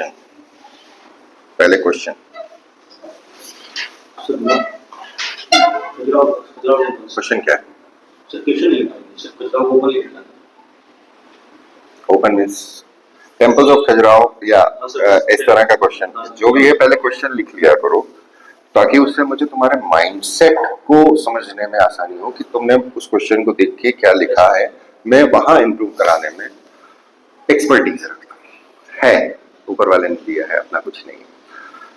Question, पहले question क्या है? Open means temples of Khajuraho या इस तरह का क्वेश्चन, जो भी है पहले क्वेश्चन लिख लिया करो ताकि उससे मुझे तुम्हारे माइंडसेट को समझने में आसानी हो कि तुमने उस क्वेश्चन को देख के क्या लिखा है। मैं वहां इंप्रूव कराने में एक्सपर्टीज रखता है, ऊपर वाले ने दिया है, अपना कुछ नहीं।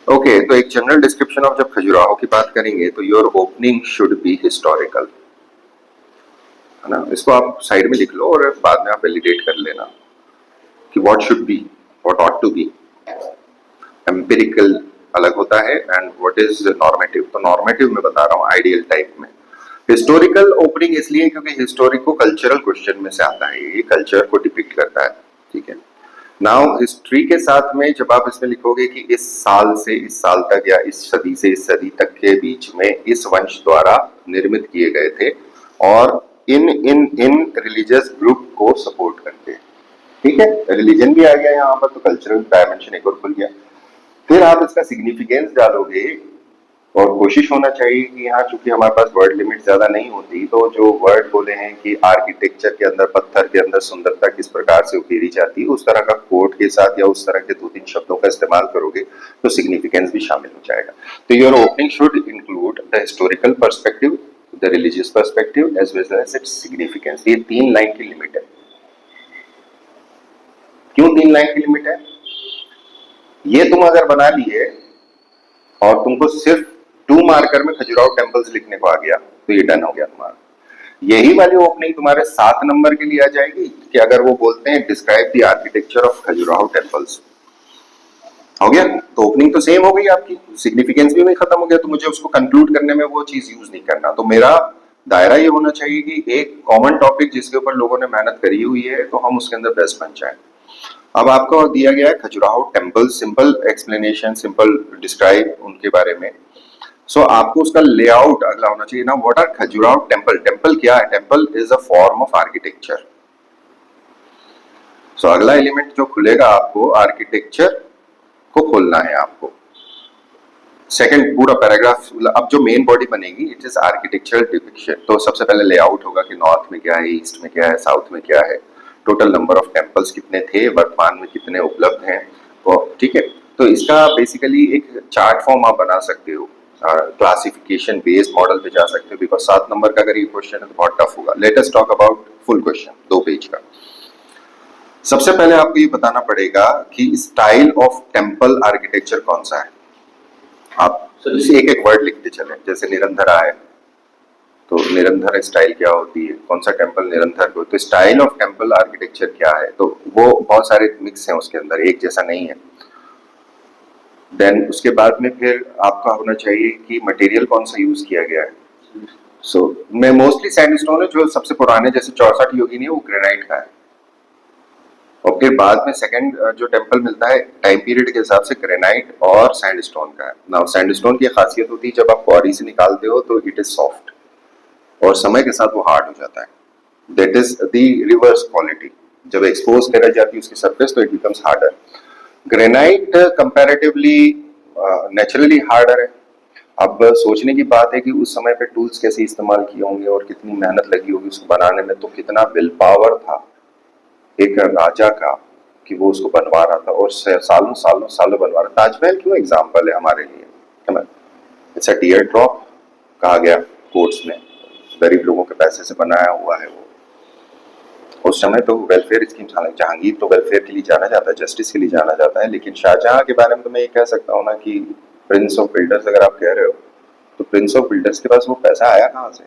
ओके, तो एक जनरल डिस्क्रिप्शन ऑफ जब खजुराहो की बात करेंगे तो your opening should be historical, है ना। इसको आप साइड में लिख लो और बाद में आप वैलिडेट कर लेना कि what should be, what ought to be. Empirical अलग होता है एंड व्हाट इज नॉर्मेटिव। तो नॉर्मेटिव में बता रहा हूँ आइडियल टाइप में। हिस्टोरिकल ओपनिंग इसलिए क्योंकि हिस्टोरिक को कल्चरल क्वेश्चन में से आता है, ये कल्चर को डिपिक्ट करता है, ठीक है। नाउ हिस्ट्री के साथ में जब आप इसमें लिखोगे कि इस साल से इस साल तक या इस सदी से इस सदी तक के बीच में इस वंश द्वारा निर्मित किए गए थे और इन रिलीजियस ग्रुप को सपोर्ट करते हैं, ठीक है। रिलीजन भी आ गया यहाँ पर, तो कल्चरल डायमेंशन एक और खुल गया। फिर आप इसका सिग्निफिकेंस डालोगे और कोशिश होना चाहिए कि यहाँ चूंकि हमारे पास वर्ड लिमिट ज्यादा नहीं होती, तो जो वर्ड बोले हैं कि आर्किटेक्चर के अंदर, पत्थर के अंदर सुंदरता किस प्रकार से उकेरी जाती है, उस तरह का कोड के साथ या उस तरह के 2-3 शब्दों का इस्तेमाल करोगे तो सिग्निफिकेंस भी शामिल हो जाएगा। तो your opening should include the historical perspective, the religious perspective as well as its significance. ये 3 लाइन की लिमिट है। क्यों 3 लाइन की लिमिट है? ये तुम अगर बना लिए और तुमको सिर्फ 2 मार्कर में खजुराहो टेम्पल्स लिखने को आ गया तो ये डन हो गया तुम्हारा। यही वाली ओपनिंग तुम्हारे 7 नंबर के लिए आ जाएगी कि अगर वो बोलते हैं describe the architecture of Khajuraho temples, हो गया। तो ओपनिंग तो सेम हो गई आपकी, सिग्निफिकेंस भी नहीं खत्म हो गया, तो मुझे उसको कंक्लूड करने में वो चीज यूज नहीं करना। तो मेरा दायरा ये होना चाहिए कि एक कॉमन टॉपिक जिसके ऊपर लोगों ने मेहनत करी हुई है तो हम उसके अंदर बेस्ट बन जाए। अब आपको दिया गया है Khajuraho temple, simple explanation, simple describe उनके बारे में। सो आपको उसका लेआउट अगला होना चाहिए ना। What are Khajuraho temple? Temple क्या है? Temple is a form of architecture. So अगला एलिमेंट जो खुलेगा आपको आर्किटेक्चर को खोलना है आपको। सेकंड पूरा पैराग्राफ, अब जो मेन बॉडी बनेगी इट इज आर्किटेक्चरल डिपिक्शन। तो सबसे पहले लेआउट होगा कि नॉर्थ में क्या है, ईस्ट में क्या है, साउथ में क्या है, टोटल नंबर ऑफ टेम्पल्स कितने थे, वर्तमान में कितने उपलब्ध हैं, ठीक है। तो इसका बेसिकली एक चार्ट फॉर्म आप बना सकते हो, क्लासिफिकेशन बेस्ड मॉडल पे जा सकते हो, बिकॉज 7 नंबर का अगर ये क्वेश्चन है तो बहुत टफ होगा। Let us talk about full question 2 page का। सबसे पहले आपको ये बताना पड़ेगा कि स्टाइल ऑफ टेम्पल आर्किटेक्चर कौन सा है। आप एक एक वर्ड लिखते चले, जैसे निरंतरा है तो निरंतर स्टाइल क्या होती है, कौन सा टेम्पल निरंतर को, तो स्टाइल ऑफ टेम्पल आर्किटेक्चर क्या है, तो वो बहुत सारे मिक्स हैं उसके अंदर, एक जैसा नहीं है। देन उसके बाद में फिर आपका होना चाहिए कि मटेरियल कौन सा यूज किया गया है। सो मैं मोस्टली सैंडस्टोन है, जो सबसे पुराने जैसे 64 योगिनी है वो ग्रेनाइट का है। और फिर बाद में सेकंड जो टेम्पल मिलता है टाइम पीरियड के हिसाब से ग्रेनाइट और सैंडस्टोन का है। नाउ सैंडस्टोन की खासियत होती है जब आप क्वारी से निकालते हो तो इट इज सॉफ्ट और समय के साथ वो हार्ड हो जाता है। That is the reverse quality, जब एक्सपोज करा जाती है उसकी सरफेस तो it becomes harder. Granite comparatively naturally harder है। अब सोचने की बात है कि उस समय पे टूल्स कैसे इस्तेमाल किए होंगे और कितनी मेहनत लगी होगी उसको बनाने में, तो कितना विल पावर था एक राजा का कि वो उसको बनवा रहा था और सालों सालों सालों बनवा रहा। ताजमहल क्यों एग्जाम्पल है हमारे लिए, है ना। इट्स अ टीयर ड्रॉप कहा गया कोर्ट्स में, गरीब लोगों के पैसे से बनाया हुआ है वो। उस समय तो वेलफेयर स्कीम, जहांगीर तो वेलफेयर के लिए जाना जाता है, जस्टिस के लिए जाना जाता है, लेकिन शाहजहां के बारे में तो मैं ये कह सकता हूँ ना कि प्रिंस ऑफ बिल्डर्स अगर आप कह रहे हो तो प्रिंस ऑफ बिल्डर्स के पास वो पैसा आया कहाँ से,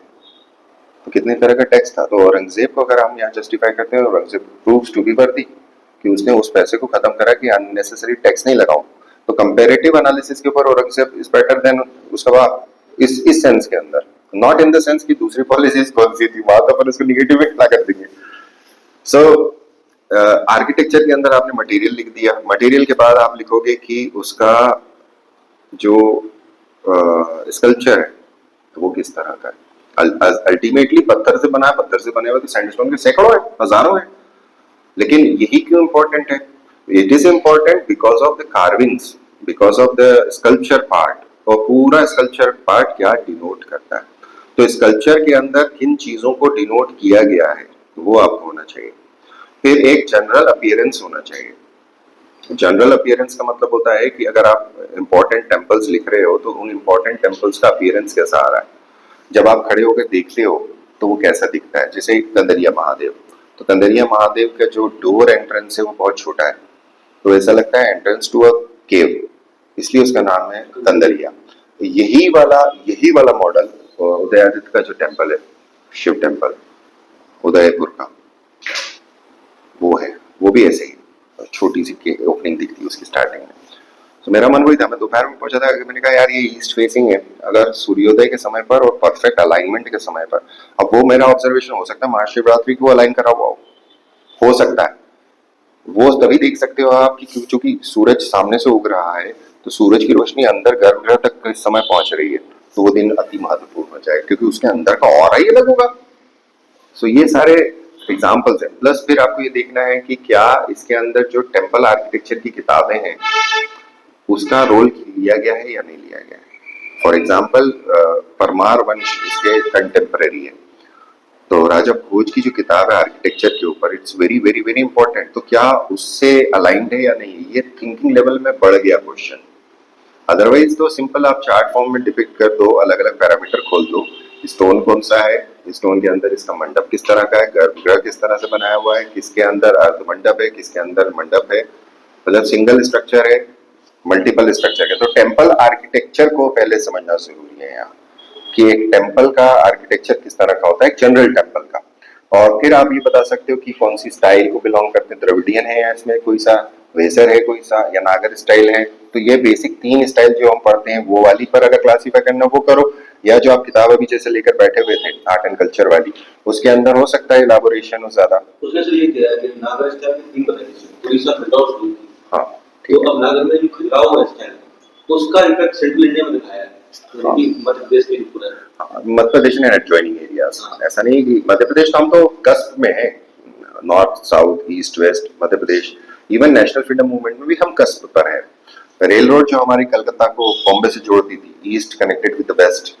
तो कितने तरह का टैक्स था। तो औरंगजेब को अगर हम यहाँ जस्टिफाई करते हैं, Aurangzeb proves to be worthy कि उसने उस पैसे को खत्म करा कि अननेसेसरी टैक्स नहीं लगाऊं। तो कंपैरेटिव एनालिसिस के ऊपर औरंगजेब इज बेटर देन उसका बाद इस सेंस के अंदर, नॉट इन द सेंस कि दूसरी पॉलिसीज कौन सी थी, वहां तो अपन उसको निगेटिव में कर देंगे। सो आर्किटेक्चर के अंदर आपने मटेरियल लिख दिया। मटेरियल के बाद आप लिखोगे कि उसका जो स्कल्पचर है वो किस तरह का है। अल्टीमेटली पत्थर से बना है, पत्थर से बने हुए तो सैंडस्टोन के सैकड़ों है, हजारों है, लेकिन यही क्यों इंपॉर्टेंट है it is important because of the carvings, because of the sculpture part, और पूरा स्कल्पचर पार्ट क्या डिनोट करता है, तो स्कल्पचर के अंदर किन चीजों को डिनोट किया गया है वो आपको होना चाहिए। फिर एक जनरल अपीयरेंस होना चाहिए। जनरल अपीयरेंस का मतलब होता है कि अगर आप इंपॉर्टेंट टेम्पल्स लिख रहे हो तो उन इंपॉर्टेंट टेम्पल्स का अपीयरेंस कैसा आ रहा है, जब आप खड़े होकर देखते हो तो वो कैसा दिखता है। जैसे कंदरिया महादेव, तो कंदरिया महादेव का जो डोर एंट्रेंस है वो बहुत छोटा है, तो ऐसा लगता है एंट्रेंस टू अ केव, इसलिए उसका नाम है कंदरिया। तो यही वाला मॉडल उदयादित्य का जो टेम्पल है, शिव टेम्पल उदयपुर का, वो है, वो भी ऐसे ही छोटी सी ओपनिंग दिखती है उसकी स्टार्टिंग में। तो मेरा मन वही था, मैं दोपहर में पहुंचा था, मैंने कहा यार ये ईस्ट फेसिंग है, अगर सूर्योदय के समय पर और परफेक्ट अलाइनमेंट के समय पर, अब वो मेरा ऑब्जर्वेशन हो सकता है महाशिवरात्रि को अलाइन करा हुआ हो सकता है, वो तभी देख सकते हो आप कि चूंकि सूरज सामने से उग रहा है तो सूरज की रोशनी अंदर गर्भगृह तक इस समय पहुंच रही है, तो वो दिन अति महत्वपूर्ण हो जाए क्योंकि उसके अंदर का और ही अलग होगा। सो ये सारे एग्जाम्पल्स हैं, प्लस फिर आपको ये देखना है कि क्या इसके अंदर जो टेम्पल आर्किटेक्चर की किताबें हैं उसका रोल लिया गया है या नहीं लिया गया है। फॉर एग्जाम्पल परमार वंश इसके कंटेम्पररी है, तो राजा भोज की जो किताब है आर्किटेक्चर के ऊपर, it's very very very important, तो क्या उससे अलाइंड है या नहीं, ये थिंकिंग लेवल में बढ़ गया क्वेश्चन। अदरवाइज तो सिंपल आप चार्ट फॉर्म में डिपिक्ट कर दो, अलग अलग पैरामीटर खोल दो, स्टोन कौन सा है, स्टोन के अंदर इसका मंडप किस तरह का है, गर्भगृह किस तरह से बनाया हुआ है, किसके अंदर अर्ध मंडप है, किसके अंदर मंडप है, मतलब सिंगल स्ट्रक्चर है मल्टीपल स्ट्रक्चर है। तो टेम्पल आर्किटेक्चर को पहले समझना जरूरी है यहाँ, कि एक टेम्पल का आर्किटेक्चर किस तरह का होता है, एक जनरल टेम्पल का। और फिर आप ये बता सकते हो कि कौन सी स्टाइल को बिलोंग करते हैं, द्रविडियन है या इसमें कोई सा वेसर है, कोई सा या नागर स्टाइल है। तो ये बेसिक 3 स्टाइल जो हम पढ़ते हैं वो वाली पर अगर क्लासीफाई करना वो करो, या जो आप किताब अभी जैसे लेकर बैठे हुए थे आर्ट एंड कल्चर वाली, उसके अंदर हो सकता है इलाबोरेशन हो ज्यादा। उसने से ये किया है कि नागर स्टाइल की 3 बताई, उड़ीसा खजुराहो स्टाइल की। हाँ तो अब नागर में जो खजुराहो स्टाइल है उसका इफेक्ट सेंट्रल इंडिया में दिखाया है, कि मध्य प्रदेश के पूरा मध्य प्रदेश ने एडजॉइनिंग एरियाज, ऐसा नहीं कि मध्य प्रदेश, तो हम तो कस्प में है, north south east waste Madhya Pradesh, even national freedom movement में भी हम कस्प पर हैं। रेल रोड जो हमारी कलकत्ता को बॉम्बे से जोड़ती थी, east connected with the west,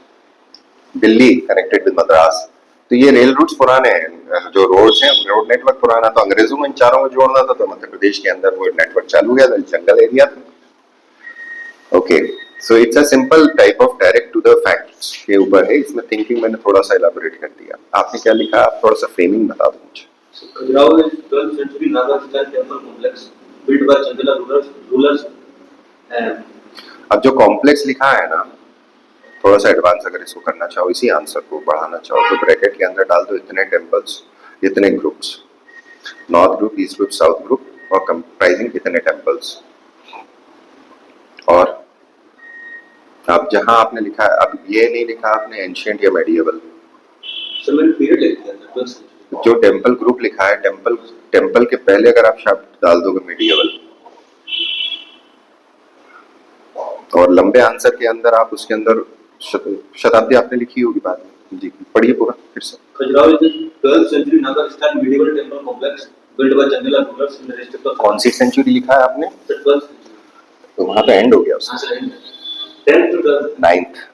Delhi connected with Madras, तो ये रेल रूट्स पुराने हैं, जो रोड्स हैं, रोड नेटवर्क पुराना, तो अंग्रेजों में इन चारों को जोड़ना था, तो मध्य प्रदेश के अंदर वो नेटवर्क चालू गया, जंगल एरिया था। Okay, so it's a simple type of direct to the facts के ऊपर है, इसमें थिंकिंग मैंने थोड़ा सा इलाबोरेट कर दिया। आपने क्या लिखा, आप थोड़ा सा फ्रेमिंग बता दो मुझे। Khajuraho is 12th century Nagar style temple complex built by Chandela rulers and अब जो कॉम्प्लेक्स लिखा है ना, थोड़ा सा एडवांस अगर इसको करना चाहो, इसी आंसर को बढ़ाना चाहो, तो ब्रैकेट के अंदर डाल दो इतने टेम्पल्स, इतने groups, north group, east group, south group, और कंप्राइजिंग इतने टेम्पल्स। और अब जहां आपने लिखा है, अब ये नहीं लिखा आपने एंशिएंट या मेडिएवल, सर मैंने पीरियड लिख दिया था 12th century। जो टेम्पल ग्रुप लिखा है, टेम्पल के पहले अगर आप शब्द डाल दोगे मेडिएवल, और लंबे आंसर के अंदर आप उसके अंदर शताब्दी आपने लिखी होगी बाद में, जी पढ़िए पूरा फिर से। Khajuraho is the 12th century Nagar style medieval temple complex built by Chandela rulers in the district of कौन सी सेंचुरी लिखा है आपने, 12th century। तो वहां पे एंड हो गया उसका, हाँ sir, 10th to 12th। 9th।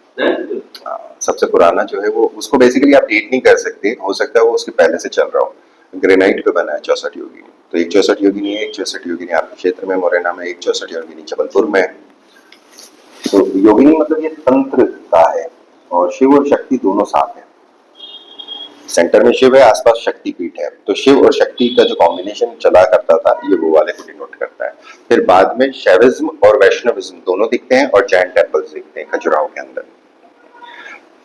सबसे पुराना जो है वो, उसको बेसिकली आप डेट नहीं कर सकते, हो सकता है वो उसके पहले से चल रहा हो। ग्रेनाइट पे बना है 64 योगिनी, तो एक 64 योगिनी है, एक 64 योगिनी आपके क्षेत्र में मोरेना में, एक 64 योगिनी जबलपुर में। तो योगिनी मतलब ये तंत्र का है, और शिव और शक्ति दोनों साथ है, सेंटर में शिव है, आसपास शक्ति पीठ है, तो शिव और शक्ति का जो कॉम्बिनेशन चला करता था ये वो वाले को डिनोट करता है। फिर बाद में शैविज्म और वैष्णविज्म दोनों दिखते हैं, और जैन टेम्पल्स दिखते हैं खजुराहो के अंदर।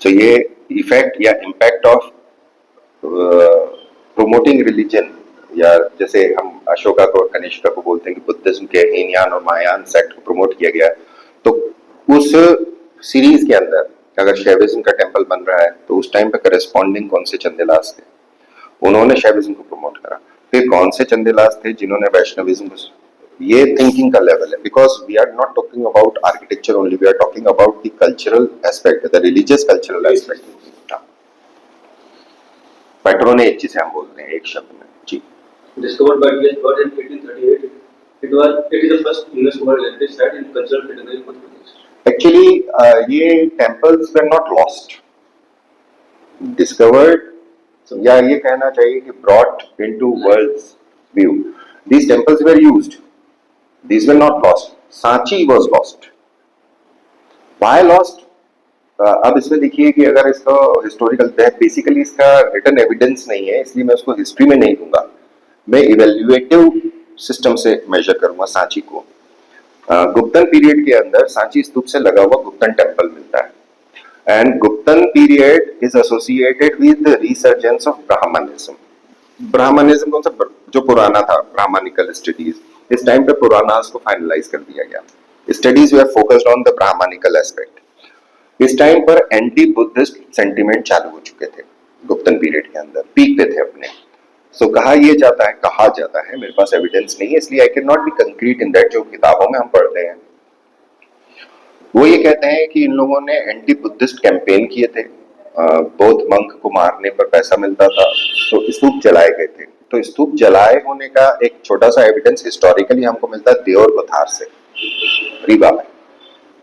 तो ये इफेक्ट या इम्पैक्ट ऑफ प्रोमोटिंग रिलीजन, या जैसे हम अशोका को और कनिष्का को बोलते हैं कि बुद्धिज्म के हीनयान और महायान सेक्ट को प्रमोट किया गया, तो उस सीरीज के अंदर अगर शैविज्म का टेम्पल बन रहा है तो उस टाइम पे करस्पॉन्डिंग कौन से चंदेलास थे, उन्होंने शैविज्म को प्रमोट करा। फिर कौन से चंदेलास थे जिन्होंने वैष्णविज्म को, ये थिंकिंग का लेवल है, because we are not talking about architecture only, we are talking about the cultural aspect, the religious cultural aspect. Patronage जिसे हम बोलते हैं एक शब्द में, जी। Discovered by D.S. Bird in 1838 It is the first UNESCO World Heritage Site in cultural category for Madhya Pradesh. Actually ये temples were not lost, discovered, या ये कहना चाहिए कि brought into world's view. These temples were used, these were not lost. Sanchi was lost. Why lost? अब इसमें देखिए कि अगर इसका हिस्टोरिकल, बेसिकली इसका रिटन एविडेंस नहीं है, इसलिए मैं उसको हिस्ट्री में नहीं दूंगा, मैं इवेल्युएटिव सिस्टम से मेजर करूंगा सांची को. गुप्तन पीरियड के अंदर सांची स्तूप से लगा हुआ गुप्तन टेम्पल मिलता है, and Guptan period is associated with resurgence of Brahmanism. Brahmanism कौन सा? जो पुराना था, ब्राह्मणिकल स्टडीज. इस टाइम पे पुरानास को फाइनलाइज कर दिया गया. Studies were focused on the Brahmanical aspect. इस टाइम पर एंटी बुद्धिस्ट सेंटिमेंट चालू हो चुके थे गुप्तन पीरियड के अंदर, पीक पे थे अपने. सो कहा जाता है, मेरे पास एविडेंस नहीं है इसलिए I can not be concrete in that, जो किताबों में हम पढ़ते हैं वो ये कहते हैं कि इन लोगों ने एंटी बुद्धिस्ट कैंपेन किए थे. बौद्ध मंक को मारने पर पैसा मिलता था, तो स्तूप जलाए गए थे. तो स्तूप जलाए होने का एक छोटा सा एविडेंस हिस्टोरिकली हमको मिलता है देवर पथार से, रीवा में,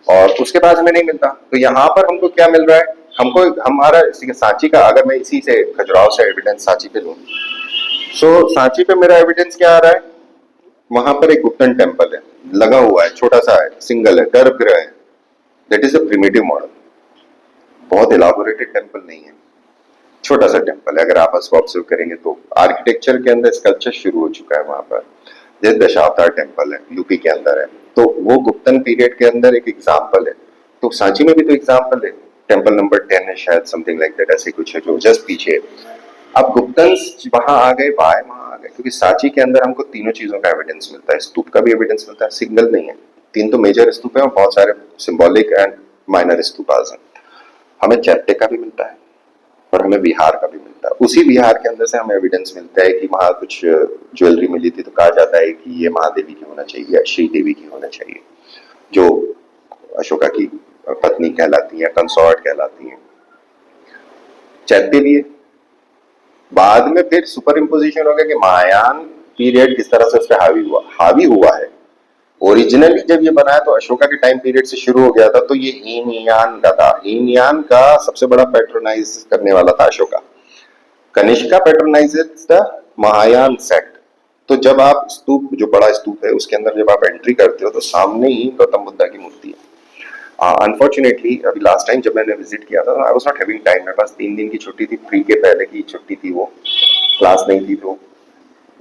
और उसके बाद हमें नहीं मिलता. तो यहाँ पर हमको क्या मिल रहा है? हमको हमारा सांची का, अगर मैं इसी से खजुराहो से एविडेंस सांची पे लूं, सो सांची पे मेरा एविडेंस क्या आ रहा है? वहां पर एक गुप्तन टेम्पल है, लगा हुआ है, छोटा सा है, सिंगल है, गर्भगृह है. That is a primitive model, बहुत इलाबोरेटेड टेम्पल नहीं है, छोटा सा टेम्पल है. अगर आप उसको ऑब्जर्व करेंगे तो आर्किटेक्चर के अंदर स्कल्पचर शुरू हो चुका है वहां पर. जैसे दशावतार टेम्पल है, यूपी के अंदर है, तो वो गुप्तन पीरियड के अंदर एक एग्जाम्पल है. तो सांची में भी तो एग्जाम्पल है, टेम्पल नंबर 10 है शायद, समथिंग लाइक दैट, ऐसे कुछ है जो जस्ट पीछे है. अब गुप्तन वहां आ गए, वाय वहां आ गए, क्योंकि सांची के अंदर हमको तीनों चीजों का एविडेंस मिलता है. स्तूप का भी एविडेंस मिलता है, सिंगल नहीं है, 3 तो मेजर स्तूप है और बहुत सारे सिंबॉलिक एंड माइनर स्तूपास हैं. हमें चैत्य का भी मिलता है और हमें विहार का भी मिलता है. उसी विहार के अंदर से हमें एविडेंस मिलता है कि वहां कुछ ज्वेलरी मिली थी, तो कहा जाता है कि ये महादेवी की होना चाहिए या श्री देवी की होना चाहिए, जो अशोका की पत्नी कहलाती है, कंसॉर्ट कहलाती है. चैत्य भी है. बाद में फिर सुपर इम्पोजिशन हो गया कि महायान पीरियड किस तरह से उस पर हावी हुआ है. ओरिजिनली जब ये बना है तो अशोका के टाइम पीरियड से शुरू हो गया था, तो ये हीनयान का था. हीनयान का सबसे बड़ा पैट्रोनाइज करने वाला था Ashoka. Kanishka patronises the Mahayana sect. तो जब आप स्तूप, जो बड़ा स्तूप है, उसके अंदर जब आप एंट्री करते हो तो सामने ही गौतम बुद्धा की मूर्ति है. अनफॉर्चुनेटली अभी लास्ट टाइम जब मैंने विजिट किया था, I was not having time. मेरे पास 3 दिन की छुट्टी थी, प्री के पहले की छुट्टी थी, वो क्लास नहीं थी, तो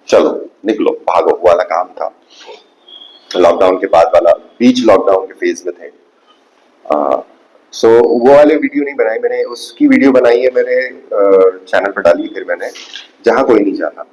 चलो निकलो भागो वाला काम था. लॉकडाउन के बाद वाला, बीच लॉकडाउन के फेज में थे. सो वो वाले वीडियो नहीं बनाई मैंने, उसकी वीडियो बनाई है मेरे चैनल पर डाली फिर मैंने, जहाँ कोई नहीं जाता.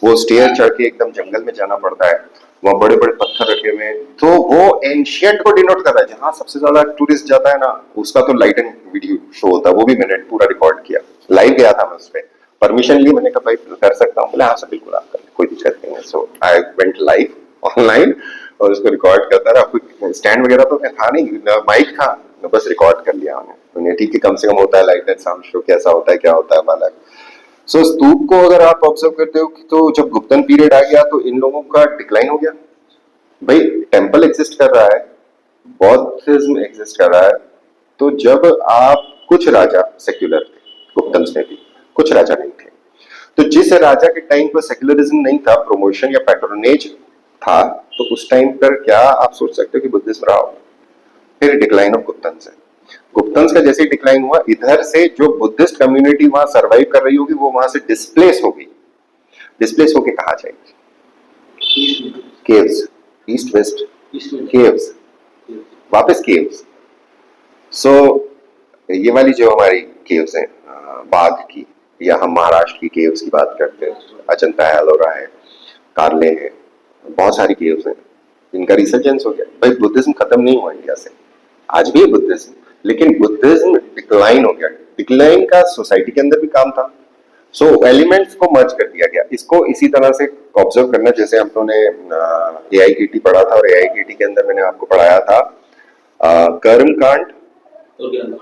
वो स्टेयर चढ़ के एकदम जंगल में जाना पड़ता है, वहाँ बड़े बड़े पत्थर रखे हुए हैं, तो वो एंशियंट को डिनोट कर रहा है. जहाँ सबसे ज्यादा टूरिस्ट जाता है ना, उसका तो लाइट एंड वीडियो शो होता है, वो भी मैंने पूरा रिकॉर्ड किया. लाइव गया था मैं उस पर, परमिशन ली, मैंने कहा भाई कर सकता हूँ, बोले हाँ सर बिल्कुल आप कर, कोई दिक्कत नहीं है. सो आई वेंट लाइव ऑनलाइन और उसको रिकॉर्ड करता रहा. कोई स्टैंड वगैरह तो था नहीं, माइक था, बस रिकॉर्ड कर लिया हमने. ठीक है, कम से कम होता है लाइट एंड साउंड शो, कैसा होता है क्या होता है वाला. सो स्तूप को अगर आप ऑब्जर्व करते हो कि तो जब गुप्तन पीरियड आ गया तो इन लोगों का डिक्लाइन हो गया. भाई टेम्पल एग्जिस्ट कर रहा है, बौद्धिज्म एग्जिस्ट कर रहा है, तो जब आप, कुछ राजा सेक्युलर थे, गुप्तन में भी कुछ राजा नहीं थे, तो जिस राजा के टाइम पर सेक्युलरिज्म नहीं था, प्रमोशन या पैट्रोनेज था, तो उस टाइम पर क्या आप सोच सकते हो कि बुद्धिज्म रहा हो. फिर डिक्लाइन ऑफ गुप्तन से, गुप्तंस का जैसे डिक्लाइन हुआ, इधर से जो बुद्धिस्ट कम्युनिटी वहां सरवाइव कर रही होगी वो वहां से डिस्प्लेस होगी. डिस्प्लेस होके कहा जाएगी? केव्स, ईस्ट वेस्ट केव्स, वापस केव्स. सो ये वाली जो हमारी केव्स हैं, बाघ की, या हम महाराष्ट्र की केव्स की बात करते हैं, अजंता है, एलोरा है, कार्ले है, बहुत सारी केव्स हैं, इनका रिसर्जेंस हो गया. भाई बुद्धिज्म खत्म नहीं हुआ इंडिया से, आज भी है बुद्धिज्म, लेकिन बुद्धिज्म डिक्लाइन हो गया. डिक्लाइन का सोसाइटी के अंदर भी काम था. सो एलिमेंट्स को मर्ज कर दिया गया. इसको इसी तरह से ऑब्जर्व करना, जैसे हम लोगों ने AIKT पढ़ा था, और AIKT के अंदर मैंने आपको पढ़ाया था कर्म कांड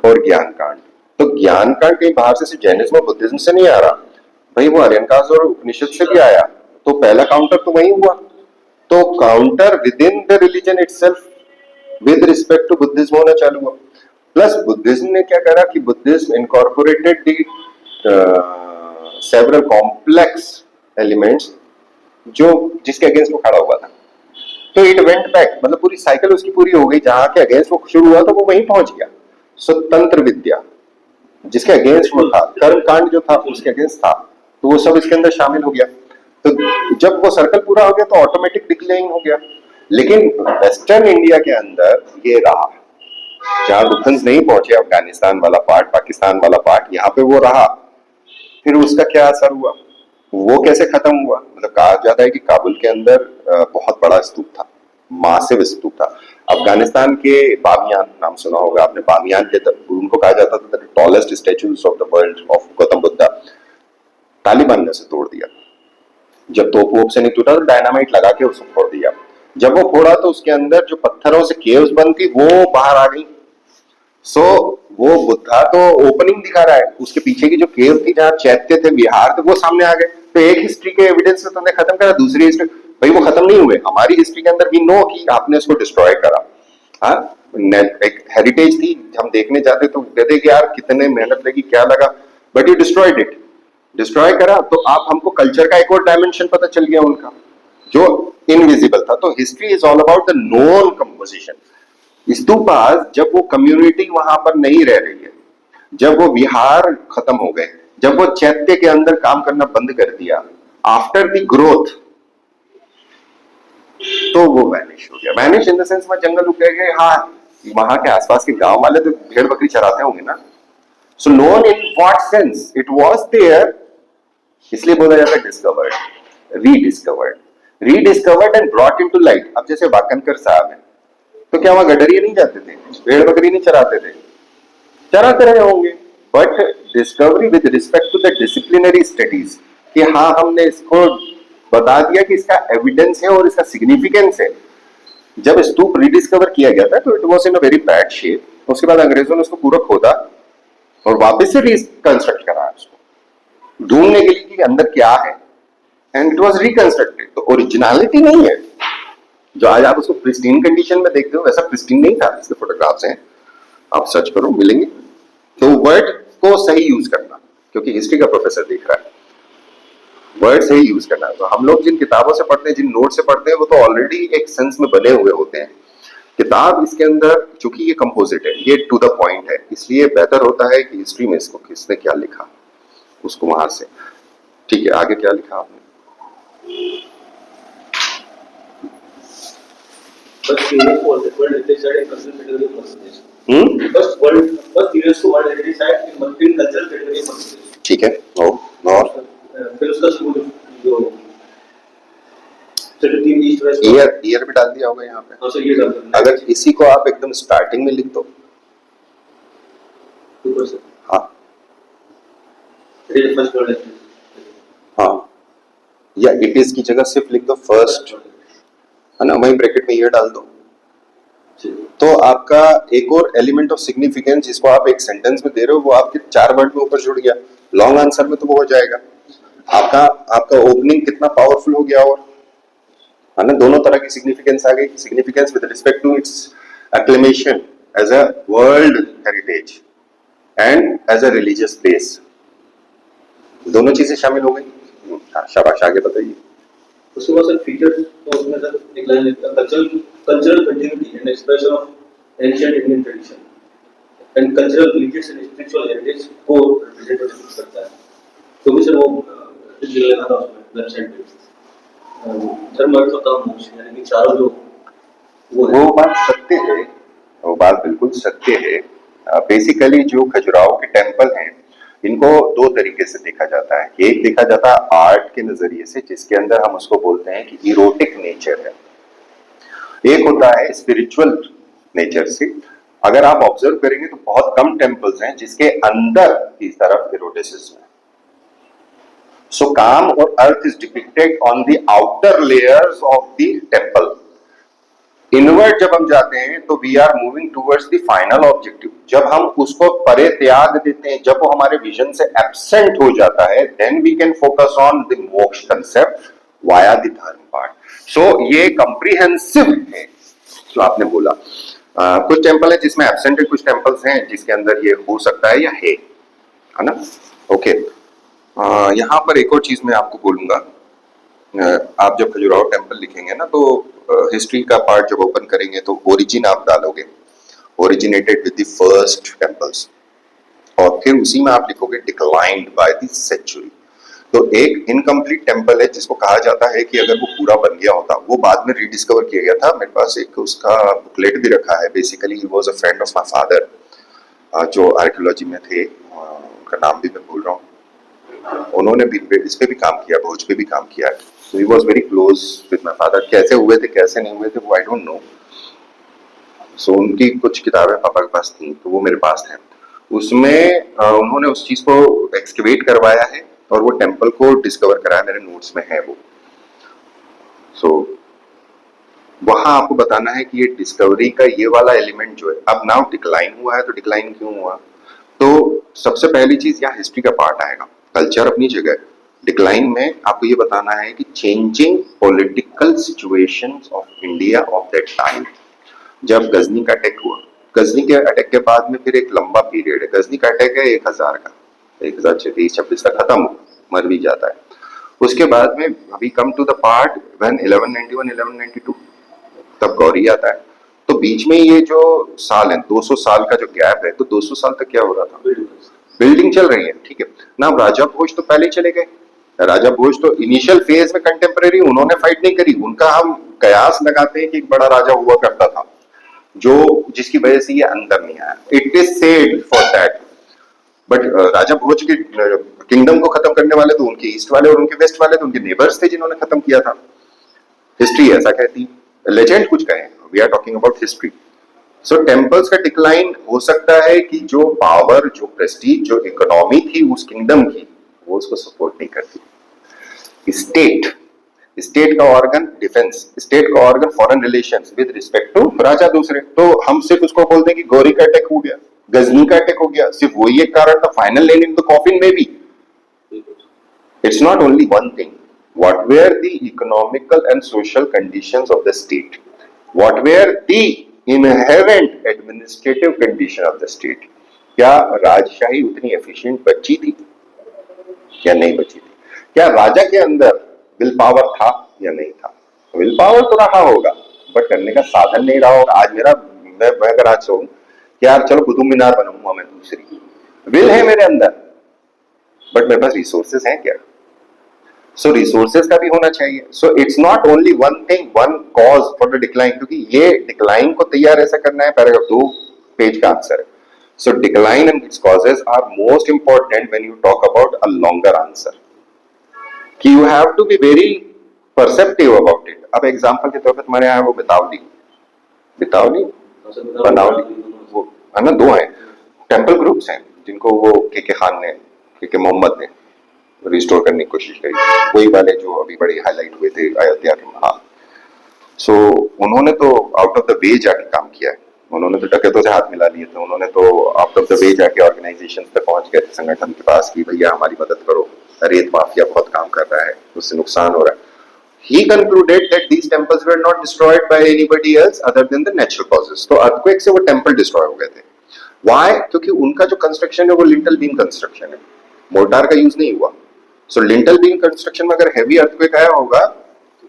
और ज्ञान कांड. तो ज्ञान कांड कहीं बाहर से जैनिज्म और बुद्धिज्म से नहीं आ रहा भाई, वो आर्यनकाज और उपनिषद से भी आया. तो पहला काउंटर तो वही हुआ. तो counter within the religion itself with respect to Buddhism होना चालू हुआ। प्लस बुद्धिज्म ने क्या करा कि Buddhism incorporated the several complex elements जो जिसके अगेंस्ट वो खड़ा हुआ था। तो इट वेंट बैक, मतलब पूरी साइकिल उसकी पूरी हो गई, जहां के अगेंस्ट वो शुरू हुआ तो वो वहीं पहुंच गया। सो तंत्र विद्या जिसके अगेंस्ट वो था, कर्म कांड जो था उसके अगेंस्ट था, तो वो सब इसके अंदर शामिल हो गया। तो जब वो सर्कल पूरा हो गया तो ऑटोमेटिक डिक्लाइन हो गया। लेकिन वेस्टर्न इंडिया के अंदर ये रहा, जहां लुथन्स नहीं पहुंचे, अफगानिस्तान वाला पार्ट, पाकिस्तान वाला पार्ट, यहाँ पे वो रहा। फिर उसका क्या असर हुआ, वो कैसे खत्म हुआ? मतलब कहा जाता है कि काबुल के अंदर बहुत बड़ा स्तूप था, मासिव स्तूप था। अफगानिस्तान के बामियान नाम सुना होगा आपने, बामियान के उनको कहा जाता था tallest statues of the world of Gautam Buddha. Taliban ने उसे तोड़ दिया। जब तोप वोप से नहीं टूटा तो डायनामाइट लगा के उसको फोड़ दिया। जब वो फोड़ा तो उसके अंदर जो पत्थरों से केव्स बंद थी वो बाहर आ गई। सो वो बुद्धा तो ओपनिंग दिखा रहा है, उसके पीछे की जो केव थी जहाँ चैत्य थे, विहार थे, वो सामने आ गए। तो एक हिस्ट्री के एविडेंस से तुमने खत्म करा, दूसरी हिस्ट्री भाई वो खत्म नहीं हुए। हमारी हिस्ट्री के अंदर भी नो कि आपने उसको डिस्ट्रॉय करा। हाँ, एक हेरिटेज थी, हम देखने जाते तो कहते कि यार कितने मेहनत लगी, क्या लगा, but you destroyed it. Destroy करा तो आप हमको कल्चर का एक और डायमेंशन पता चल गया उनका, जो इनविजिबल था। तो history is all about the known composition. Stupas, जब वो कम्युनिटी वहां पर नहीं रह रही है, जब वो विहार खत्म हो गए, जब वो चैत्य के अंदर काम करना बंद कर दिया आफ्टर द ग्रोथ, तो वो वैनिश हो गया। वैनिश इन द सेंस में जंगल उग गए। हाँ, वहां के आसपास के गांव वाले तो भेड़ बकरी चराते होंगे ना। So known in what sense it was there, इसलिए बोला जाता है discovered, rediscovered and brought into light. अब जैसे वाकनकर साहब है, तो क्या वहां गडरिये नहीं जाते थे, भेड़ बकरी नहीं चराते थे? चराते रहे होंगे, but discovery with respect to the disciplinary studies कि हाँ हमने इसको बता दिया कि इसका एविडेंस है और इसका सिग्निफिकेंस है। जब स्तूप रीडिस्कवर किया गया था तो it was in a very bad shape. उसके बाद अंग्रेजों ने उसको पूरा खोदा और वापस से रिकंस्ट्रक्ट करा उसको, ढूंढने के लिए कि अंदर क्या है, एंड इट वाज रिकंस्ट्रक्टेड। तो ओरिजिनलिटी नहीं है, जो आज आप उसको प्रिस्टीन कंडीशन में देखते हो वैसा प्रिस्टीन नहीं था। इसके फोटोग्राफ्स हैं, आप सर्च करो मिलेंगे। तो वर्ड को सही यूज करना, क्योंकि हिस्ट्री का प्रोफेसर देख रहा है, वर्ड सही यूज करना। तो हम लोग जिन किताबों से पढ़ते हैं, जिन नोट से पढ़ते हैं, वो तो ऑलरेडी एक सेंस में बने हुए होते हैं। किताब इसके अंदर चूंकि ये कंपोजिट है, ये टू द पॉइंट है, इसलिए बेहतर होता है कि हिस्ट्री में इसको किसने क्या लिखा उसको वहां से। ठीक है, आगे क्या लिखा आपने? First UNESCO World Heritage Site and Cultural Category of Madhya Pradesh. First UNESCO World Heritage Site in Cultural Category of Madhya Pradesh. ठीक है, और फिर उसका जो तीन ईस्ट वेस्ट ईयर भी डाल दिया होगा यहाँ पे। हाँ सर, ये डाल दो। अगर इसी को आप एकदम स्टार्टिंग में लिख दो, हाँ फर्स्ट वर्ल्ड हरिटेज, हाँ, या इट इज की जगह सिर्फ लिख दो फर्स्ट, है ना, वहीं ब्रैकेट में ये डाल दो। तो आपका एक और एलिमेंट ऑफ सिग्निफिकेंस जिसको आप एक सेंटेंस में दे रहे हो वो आपके 4 वर्ड में ऊपर जुड़ गया। लॉन्ग आंसर में तो वो हो जाएगा। आपका ओपनिंग कितना पावरफुल हो गया, और है ना, दोनों तरह की सिग्निफिकेंस आ गई। Significance with respect to its acclamation as a world heritage and as a religious place, दोनों चीजें शामिल हो गई। शाबाश, आगे बताइए। उसके बाद सर फीचर्स, तो उसमें सर एक लाइन लिखा cultural continuity and expression of ancient Indian tradition and cultural religious and spiritual heritage को रिप्रेजेंट करता है। तो भी सर वो लिखा था उसमें वेबसाइट पे। सर मैं तो काम यानी कि चारों जो वो बात सत्य है, वो बात बिल्कुल सत्य है। बेसिकली जो खजुराहो के टेम्पल हैं, इनको 2 तरीके से देखा जाता है। एक देखा जाता है आर्ट के नजरिए से, जिसके अंदर हम उसको बोलते हैं कि इरोटिक नेचर है। एक होता है स्पिरिचुअल नेचर से। अगर आप ऑब्जर्व करेंगे तो बहुत कम टेम्पल्स हैं जिसके अंदर की तरफ इरोटिसिज्म है। So calm or earth is depicted on the outer layers of the temple. Inward जब हम जाते हैं तो we are moving towards the final objective. जब हम उसको परे त्याग देते हैं, जब वो हमारे विजन से एब्सेंट हो जाता है, then we can focus on the मोक्ष concept via the dharma part. सो ये कॉम्प्रिहेंसिव है जो आपने बोला। कुछ टेम्पल है जिसमें एब्सेंट है, कुछ टेम्पल्स हैं जिसके अंदर ये हो सकता है या है ना। ओके, यहाँ पर एक और चीज मैं आपको बोलूंगा। आप जब खजुराहो टेम्पल लिखेंगे ना तो हिस्ट्री का पार्ट जब ओपन करेंगे तो ओरिजिन आप डालोगे, originated with the first temples, और फिर उसी में आप लिखोगे डिक्लाइंड बाय द सेंचुरी। तो एक इनकम्प्लीट टेम्पल है जिसको कहा जाता है कि अगर वो पूरा बन गया होता, वो बाद में रीडिस्कवर किया गया था। मेरे पास एक उसका बुकलेट भी रखा है। Basically he was a friend of my father जो आर्कियोलॉजी में थे, उनका नाम भी मैं भूल रहा हूँ। उन्होंने भी इस पे भी काम किया, भोज पे भी काम किया है। So he was very close with my father. कैसे हुए थे कैसे नहीं हुए थे वो आई डोंट नो। सो उनकी कुछ किताबें पापा के पास थी तो वो मेरे पास है। उसमें उन्होंने उस चीज को एक्सकेवेट करवाया है और वो टेम्पल को डिस्कवर कराया, मेरे नोट्स में है वो। सो वहां आपको बताना है कि ये डिस्कवरी का ये वाला एलिमेंट जो है, अब नाउ डिक्लाइन हुआ है तो डिक्लाइन क्यों हुआ। तो सबसे पहली चीज यहाँ हिस्ट्री का पार्ट आएगा। कल्चर अपनी जगह, डिक्लाइन में आपको ये बताना है कि changing political situations of India of that time. जब गजनी का अटैक हुआ, गजनी के अटैक के बाद में फिर एक लंबा पीरियड है। गजनी का अटैक है 1000 का, 1023-26 तक खत्म हुआ, मर भी जाता है। उसके बाद में अभी come to the part when 1191 1192 तब गौरी आता है। तो बीच में ये जो साल है 200 साल का जो गैप है, तो 200 साल तक क्या हो रहा था, बिल्डिंग चल रही है। ठीक है ना। राजा भोज तो पहले चले गए। राजा भोज तो इनिशियल फेज में कंटेम्परेरी, उन्होंने फाइट नहीं करी। उनका हम कयास लगाते हैं कि एक बड़ा राजा हुआ करता था जो जिसकी वजह से ये अंदर नहीं आया। It is said for that. But Raja Bhoj के किंगडम को खत्म करने वाले तो उनके ईस्ट वाले और उनके वेस्ट वाले तो उनके नेबर्स थे जिन्होंने खत्म किया था। हिस्ट्री ऐसा कहती है, लेजेंड कुछ कहें, we are talking about history. So temples का डिक्लाइन हो सकता है कि जो पावर, जो प्रेस्टीज, जो इकोनॉमी थी उस किंगडम की, वो उसको सपोर्ट नहीं करती। स्टेट, स्टेट का ऑर्गन डिफेंस, स्टेट का organ foreign relations with respect to Raja दूसरे। तो हम सिर्फ उसको बोल दें कि गौरी का अटैक हो गया, गजनी का अटैक हो गया, सिर्फ वही एक कारण था, final nail in the coffin में भी। It's not only one thing. What were the economical and social conditions of the state? What were the inherent administrative condition of the state? क्या राजशाही उतनी एफिशिएंट बची थी या नहीं बची थी? क्या राजा के अंदर विल पावर था या नहीं था? विल पावर तो रहा होगा बट करने का साधन नहीं रहा होगा। आज मैं अगर आज सोऊं कि यार चलो कुतुब मीनार बनाऊंगा मैं दूसरी, विल है मेरे अंदर बट मेरे पास रिसोर्सेज हैं क्या? सो रिसोर्सेज का भी होना चाहिए। So it's not only one thing, one cause for the decline, क्योंकि ये डिक्लाइन को तैयार ऐसा करना है, पैराग्राफ 2 पेज का आंसर है। So decline and its causes are most important when you talk about a longer answer, कि you have to be very perceptive about it. अब एग्जांपल के तौर पर तुम्हारे यहाँ वो बितावली बनावली, वो है ना, 2 हैं टेम्पल ग्रुप्स हैं जिनको वो के खान ने, के मोहम्मद ने रिस्टोर करने की कोशिश करी, वही वाले जो अभी बड़े हाईलाइट हुए थे अयोध्या के महाल। सो उन्होंने तो आउट ऑफ द वे जाके काम किया है। उन्होंने तो डकैतों से हाथ मिला लिए थे, उन्होंने तो आउट ऑफ द वे जाके ऑर्गेनाइजेशन तक पहुंच गए थे, संगठन के पास, कि भैया हमारी मदद करो, रेत माफिया बहुत काम कर रहा है, उससे नुकसान हो रहा है। He concluded that these temples were not destroyed by anybody else other than the natural causes. तो earthquake से वो टेम्पल डिस्ट्रॉय हो गए थे। Why? क्योंकि उनका जो कंस्ट्रक्शन है वो लिंटल बीम कंस्ट्रक्शन है, मोर्टार का यूज नहीं हुआ। सो लिंटल बीम कंस्ट्रक्शन में अगर हैवी अर्थक्वेक आया होगा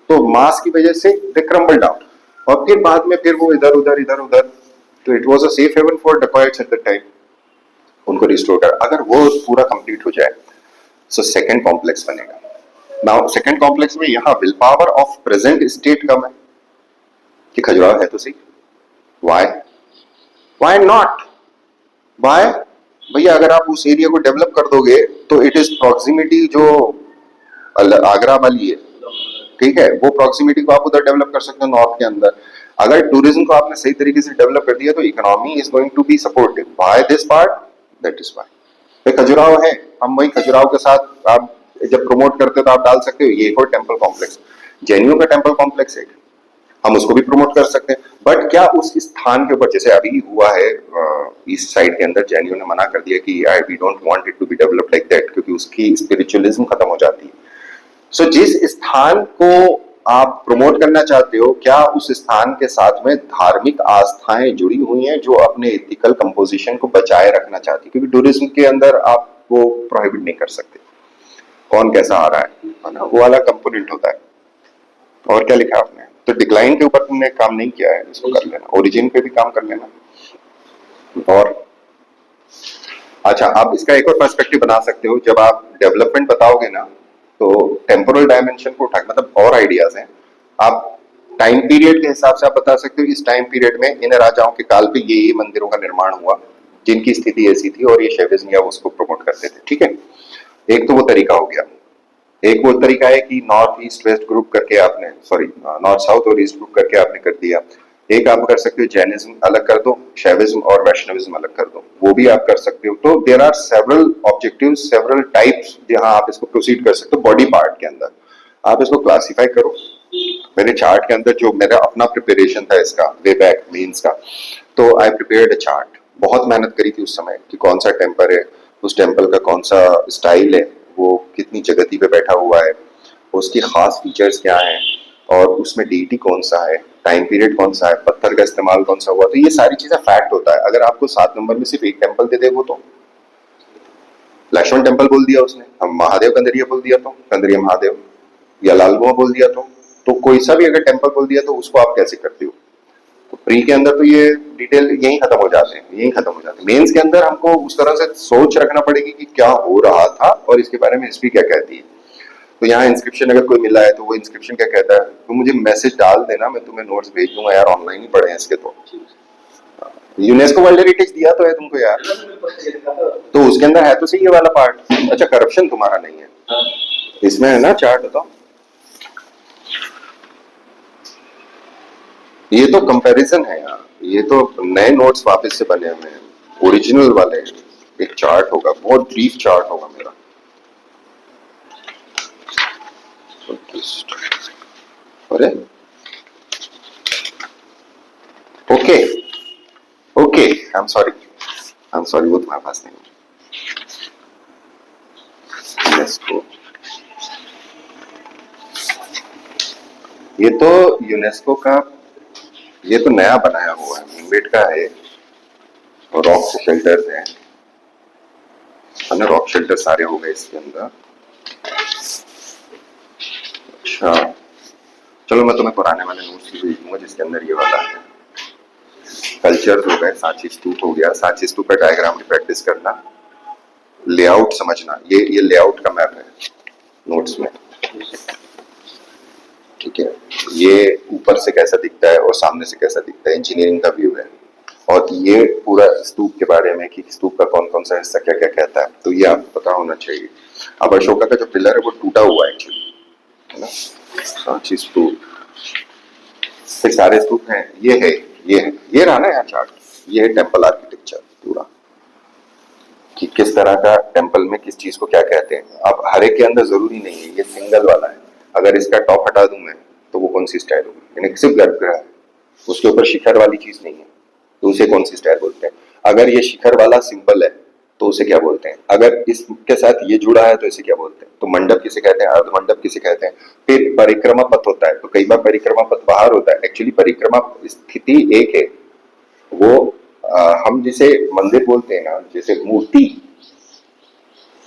तो मास की वजह से दे क्रम्बल डाउन, और फिर बाद में फिर वो इधर उधर। तो it was a safe haven for dacoits at the time. उनको रिस्टोर कर, अगर वो पूरा कंप्लीट हो जाए सो सेकंड कॉम्प्लेक्स बनेगा। नाउ सेकंड कॉम्प्लेक्स में यहाँ will power of present state कम है कि खजुराहो है तो सही। Why not? व्हाई? भैया अगर आप उस एरिया को डेवलप कर दोगे तो इट इज प्रॉक्सिमिटी जो आगरा वाली है, ठीक है, वो प्रॉक्सिमिटी को आप उधर डेवलप कर सकते हो नॉर्थ के अंदर। अगर टूरिज्म को आपने सही तरीके से डेवलप कर दिया तो economy is going to be supported by this part, that is why. Khajuraho है, हम वही खजुराहो के साथ आप जब प्रमोट करते हो तो आप डाल सकते हो ये एक और टेम्पल कॉम्प्लेक्स, जैनियों का टेम्पल कॉम्प्लेक्स है, हम उसको भी प्रमोट कर सकते हैं। बट क्या उस स्थान के ऊपर, जैसे अभी हुआ है ईस्ट साइड के अंदर, जैनियों ने मना कर दिया कि we don't want it to be developed like that, क्योंकि उसकी स्पिरिचुअलिज्म खत्म हो जाती है। सो जिस स्थान को आप प्रमोट करना चाहते हो, क्या उस स्थान के साथ में धार्मिक आस्थाएं जुड़ी हुई हैं जो अपने एथिकल कंपोजिशन को बचाए रखना चाहती है, क्योंकि टूरिज्म के अंदर आप वो प्रोहिबिट नहीं कर सकते कौन कैसा आ रहा है ना, वो वाला कंपोनेंट होता है। और क्या लिखा आपने? तो डिक्लाइन के ऊपर तुमने काम नहीं किया है, इसको कर लेना, ओरिजिन पे भी काम कर लेना। और अच्छा, आप इसका एक और पर्सपेक्टिव बना सकते हो, जब आप डेवलपमेंट बताओगे ना तो टेम्पोरल डायमेंशन को उठा, मतलब और आइडियाज हैं। आप टाइम पीरियड के हिसाब से आप बता सकते हो इस टाइम पीरियड में इन राजाओं के काल पे ये मंदिरों का निर्माण हुआ जिनकी स्थिति ऐसी थी और ये शैविज्म या उसको प्रमोट करते थे, ठीक है। एक तो वो तरीका हो गया। एक वो तरीका है कि नॉर्थ ईस्ट वेस्ट ग्रुप करके आपने, सॉरी नॉर्थ साउथ और ईस्ट ग्रुप करके आपने कर दिया। एक आप कर सकते हो जैनिज्म अलग कर दो, शैविज्म और वैष्णविज्म अलग कर दो, वो भी आप कर सकते हो। तो there are several objectives, several types जहां आप इसको प्रोसीड कर सकते हो। बॉडी पार्ट के अंदर आप इसको क्लासिफाई करो। मेरे चार्ट के अंदर जो मेरा अपना प्रिपरेशन था इसका वे बैक मीन्स का, तो आई प्रिपेयर्ड अ चार्ट। बहुत मेहनत करी थी उस समय कि कौन सा टेम्पर है, उस टेम्पल का कौन सा स्टाइल है, वो कितनी जगती पे बैठा हुआ है, उसकी खास फीचर्स क्या हैं, और उसमें डीटी कौन सा है, टाइम पीरियड कौन सा है, पत्थर का इस्तेमाल कौन सा हुआ। तो ये सारी चीजें फैक्ट होता है। अगर आपको 7 नंबर में सिर्फ एक टेम्पल दे दे, वो तो लक्ष्मण टेम्पल बोल दिया उसने, हम महादेव कंदरिया बोल दिया तो कंदरिया महादेव, या लालगुआ बोल दिया तो कोई सा भी अगर टेम्पल बोल दिया तो उसको आप कैसे करते हो। तो प्री के अंदर तो ये डिटेल यही खत्म हो जाते हैं, यही खत्म हो जाते हैं। मेंस के अंदर हमको उस तरह से सोच रखना पड़ेगी कि क्या हो रहा था और इसके बारे में हिस्ट्री क्या कहती है। तो यहाँ इंस्क्रिप्शन अगर कोई मिला है तो वो इंस्क्रिप्शन क्या कहता है, तो मुझे मैसेज डाल देना, मैं तुम्हें नोट्स भेज दूंगा यार, ऑनलाइन ही पढ़े हैं इसके। तो यूनेस्को वर्ल्ड हेरिटेज दिया तो है तुमको यार, तो उसके अंदर है तो सही ये वाला पार्ट। अच्छा, करप्शन तुम्हारा नहीं है इसमें, है ना चार्ट? बताओ, ये तो कंपैरिजन है यार, ये तो नए नोट्स वापस से बने हुए हैं, ओरिजिनल वाले। एक चार्ट होगा, बहुत ब्रीफ चार्ट होगा मेरा। अरे okay okay, I am sorry, वो तुम्हारे पास नहीं है। यूनेस्को, ये तो यूनेस्को का, ये तो नया बनाया हुआ है, मिम्बेट का है, रॉक शेल्टर्स है ना, रॉक शेल्टर सारे हो गए इसके अंदर। अच्छा चलो, मैं तुम्हें पुराने वाले नोट्स भी भेज दूंगा जिसके अंदर ये वाला है। कल्चर हो गए, सांची स्तूप हो गया, सांची स्तूप का डायग्राम की प्रैक्टिस करना, लेआउट समझना, ये लेआउट का मैप है नोट्स में, ठीक है। ये ऊपर से कैसा दिखता है और सामने से कैसा दिखता है, इंजीनियरिंग का व्यू है। और ये पूरा स्तूप के बारे में कि स्तूप का कौन कौन सा हिस्सा क्या क्या कहता है, तो ये आपको पता होना चाहिए। अब अशोका का जो पिलर है वो टूटा हुआ है एक्चुअली, है ना, सांची स्तूप। फिर सारे स्तूप हैं, ये है, ये रहा ना यहाँ चार्ट, ये है टेम्पल आर्किटेक्चर पूरा, कि किस तरह का टेम्पल में किस चीज को क्या कहते हैं। अब हर एक के अंदर जरूरी नहीं है, ये सिंगल वाला है, अगर इसका टॉप हटा दूं मैं तो वो कौन सी स्टाइल होगी, यानी सिर्फ गर्भगृह है, उसके ऊपर शिखर वाली चीज नहीं है, तो उसे कौन सी स्टाइल बोलते हैं। अगर ये शिखर वाला सिंबल है तो उसे क्या बोलते हैं, अगर इसके साथ ये जुड़ा है तो इसे क्या बोलते हैं। तो मंडप किसे कहते हैं, अर्धमंडप किसे कहते हैं। फिर परिक्रमा पथ होता है, तो कई बार परिक्रमा पथ बाहर होता है, एक्चुअली परिक्रमा स्थिति एक है। वो हम जिसे मंदिर बोलते हैं ना, जैसे मूर्ति,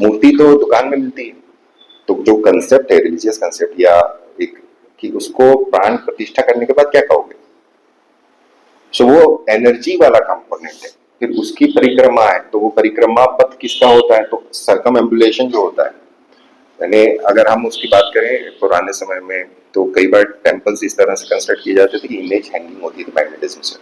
मूर्ति तो दुकान में मिलती है, तो जो कंसेप्ट है रिलीजियस कंसेप्ट या एक, कि उसको प्राण प्रतिष्ठा करने के बाद क्या कहोगे, सो वो एनर्जी वाला कंपोनेंट है। फिर उसकी परिक्रमा है, तो वो परिक्रमा पथ किसका होता है, तो सर्कम एम्बुलेशन जो होता है, यानी अगर हम उसकी बात करें पुराने समय में, तो कई बार टेम्पल्स इस तरह से कंस्ट्रक्ट किए जाते थे कि इमेज हैंगिंग होती थी मैग्नेटिज्म से,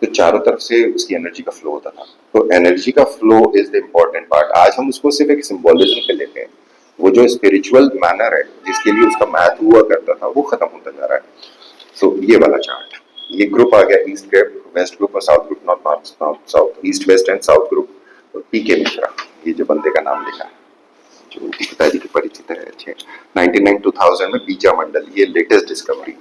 तो चारों तरफ से उसकी एनर्जी का फ्लो होता था। तो एनर्जी का flow is the important part. आज हम उसको सिर्फ एक सिंबोलिज्म पे लेते हैं, वो जो स्पिरिचुअल मैनर है जिसके लिए उसका मैथ हुआ करता था वो खत्म होता जा रहा है। सो ये वाला चार्ट, ये ग्रुप आ गया, ईस्ट ग्रुप, वेस्ट ग्रुप और south group, north north north south, east west and south group. P K Mishra, ये जो बंदे का नाम लिखा है, जो उनकी पिताजी के परिचित है अच्छे, 99-2000 में बीजा मंडल, ये लेटेस्ट डिस्कवरी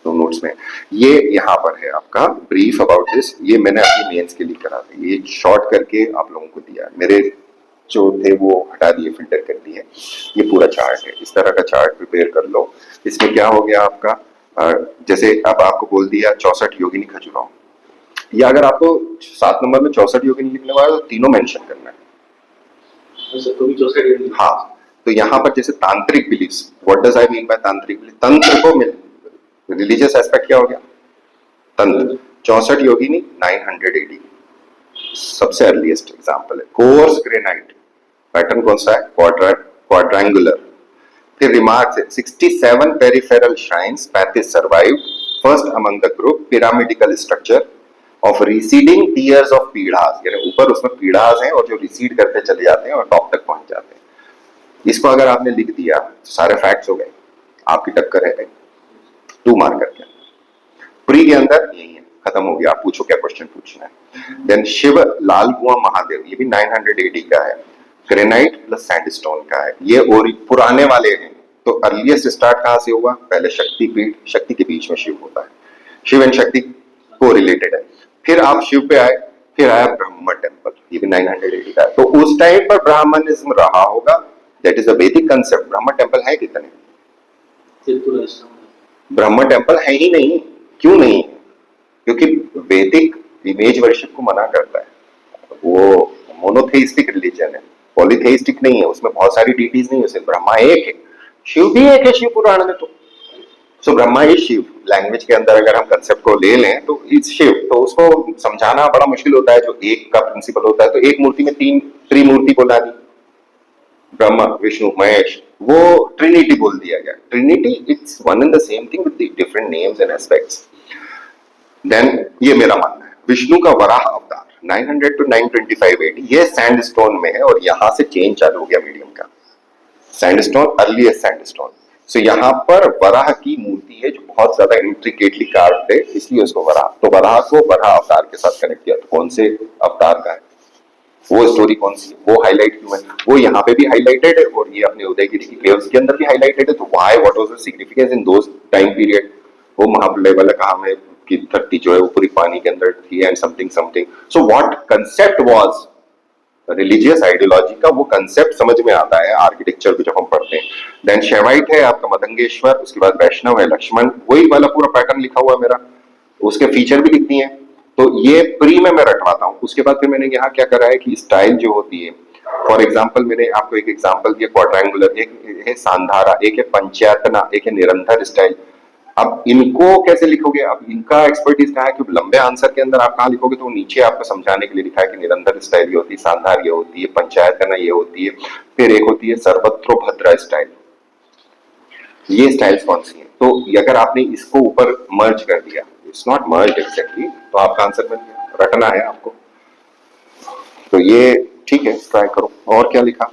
तो नोट्स में। ये यहाँ पर है आपका ब्रीफ अबाउट दिस, ये मैंने अपनी मेंस के लिए करा था, ये शॉर्ट करके आप लोगों को दिया। मेरे जो थे वो हटा दिए, फिल्टर कर दिए। ये पूरा चार्ट है, इस तरह का चार्ट प्रिपेयर कर लो। इसमें क्या हो गया आपका, जैसे अब आपको बोल दिया 64 योगिनी खजुराहो, या अगर आपको 7 नंबर में 64 योगिनी लिखने वाला तो तीनों मेंशन करना है। तो भी 64 हाँ, तो यहाँ पर जैसे तांत्रिक beliefs, what does I mean by तांत्रिक बिलीफ, तंत्र को मिल, रिलीजियस एस्पेक्ट क्या हो गया, तंत्र। 64 योगिनी 900 AD सबसे अर्लीस्ट एग्जांपल है। कोर्स ग्रेनाइट पैटर्न कौन सा है, क्वाड्रेंगुलर। फिर रिमार्क्स है 67 peripheral shrines, 35 survived, first among the group, pyramidical structure of receding tiers of पीढ़ास, यानी ऊपर उसमें पीढ़ास हैं और जो रिसीड करते चले जाते हैं और टॉप तक पहुंच जाते हैं। इसको अगर आपने लिख दिया तो सारे फैक्ट्स हो गए, आपकी टक्कर है 2 मार्कर के। प्री के अंदर यही है, खत्म हो गया, आप पूछो क्या क्वेश्चन पूछना है। देन शिव लाल कुआं महादेव, ये भी 900 AD का है, ग्रेनाइट प्लस सैंडस्टोन का है, ये और पुराने वाले हैं। तो अर्लीस्ट स्टार्ट कहां से हुआ, पहले शक्ति पीठ, शक्ति के बीच में शिव होता है, शिव एंड शक्ति को रिलेटेड है। फिर आप शिव पे आए, फिर आया ब्रह्म टेम्पल, ये भी 900 AD का है। तो उस टाइम पर ब्राह्मणिज्म रहा होगा, दैट इज अ वैदिक कंसेप्ट। ब्रह्म टेम्पल है कितने, ब्रह्म टेम्पल है ही नहीं। क्यों नहीं है, क्योंकि वैदिक इमेज वर्शिप को मना करता है, वो मोनोथेइस्टिक रिलीजन है, पॉलीथेइस्टिक नहीं है, उसमें बहुत सारी डीटीज नहीं है, सिर्फ ब्रह्मा एक है, शिव भी एक है शिव पुराण में। तो सो ब्रह्मा इज शिव, लैंग्वेज के अंदर अगर हम कंसेप्ट को ले लें तो इज शिव। तो उसको समझाना बड़ा मुश्किल होता है, जो एक का प्रिंसिपल होता है। तो एक मूर्ति में 3 त्रिमूर्ति बोला दी, ब्रह्मा विष्णु महेश, वो ट्रिनिटी बोल दिया गया। Trinity it's one and the same thing with different names and aspects. Then ये मेरा मानना है, विष्णु का वराह अवतार 900 to 925 AD, ये सैंडस्टोन में है और यहां से चेंज चालू हो गया मीडियम का। सैंडस्टोन अर्लीस्ट सैंडस्टोन, सो यहाँ पर वराह की मूर्ति है जो बहुत ज्यादा इंट्रिकेटली कार्व्ड है, इसलिए उसको वराह, तो वराह को वराह अवतार के साथ कनेक्ट किया। तो कौन से अवतार का है, वो स्टोरी कौन सी है, वो हाईलाइट क्यों है, वो यहाँ पे भी हाईलाइटेड है और ये अपने उदयगिरी की केव्स के अंदर भी हाईलाइटेड है। तो why, what was the significance in those time period, वो महाप्रलय वाला कहा में कि धरती जो है वो पूरी पानी के अंदर थी and something something. So what concept was religious ideology का, वो कंसेप्ट समझ में आता है आर्किटेक्चर को जब हम पढ़ते हैं। देन शैवाइट है आपका मदंगेश्वर, उसके बाद वैष्णव है लक्ष्मण, वही वाला पूरा पैटर्न लिखा हुआ है मेरा, उसके फीचर भी लिखती हैं। तो ये प्री में मैं रटवाता हूँ। उसके बाद फिर मैंने यहाँ क्या करा है कि स्टाइल जो होती है, फॉर एग्जाम्पल मैंने आपको एक एग्जाम्पल दिया क्वाड्रेंगुलर, एक है सांधारा, एक है पंचायतना, एक है निरंतर स्टाइल। अब इनको कैसे लिखोगे, अब इनका एक्सपर्टीज कहाँ है, क्योंकि लंबे आंसर के अंदर आप कहाँ लिखोगे, तो नीचे आपको समझाने के लिए लिखा है कि निरंतर स्टाइल ये होती है, सांधार ये होती है, पंचायतना ये होती है, फिर एक होती है सर्वत्रोभद्र स्टाइल। ये स्टाइल्स कौन सी है, तो अगर आपने इसको ऊपर मर्ज कर दिया, इट्स नॉट मर्ज एग्जैक्टली, तो आपका आंसर मिल गया, रटना है आपको। तो ये ठीक है, ट्राई करो। और क्या लिखा,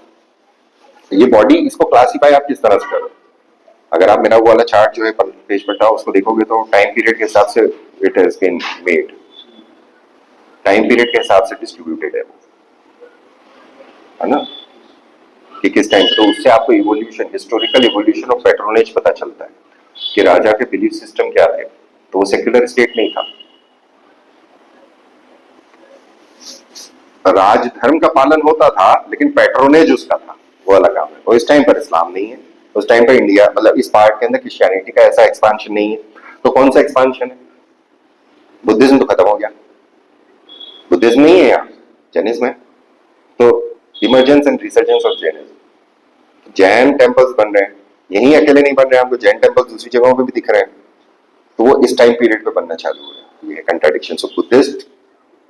ये बॉडी, इसको क्लासीफाई आप किस तरह से करो, अगर आप मेरा वो वाला चार्ट जो है पेज पर था उसको देखोगे तो टाइम पीरियड के हिसाब से it has been made, time period के हिसाब से डिस्ट्रीब्यूटेड है ना, कि किस टाइम। तो उससे आपको evolution, historical evolution of patronage पता चलता है कि राजा के बिलीफ सिस्टम क्या थे। तो वो सेक्युलर स्टेट नहीं था, राजधर्म का पालन होता था लेकिन पैट्रोनेज उसका था, वो अलग काम है। और इस टाइम पर इस्लाम नहीं है, उस टाइम पर इंडिया मतलब इस पार्ट के अंदर क्रिश्चियनिटी का ऐसा एक्सपांशन नहीं है। तो कौन सा एक्सपांशन है, बुद्धिज्म तो खत्म हो गया, बुद्धिज्म नहीं है यहाँ, जैनिज्म है। तो emergence and resurgence of Jainism, Jain temples बन रहे हैं, यहीं अकेले नहीं बन रहे हैं, हमको जैन टेम्पल्स दूसरी जगहों पे भी दिख रहे हैं। तो वो इस टाइम पीरियड पे बनना चालू हो रहा है, ये कंट्राडिक्शन। सो बुद्धिस्ट,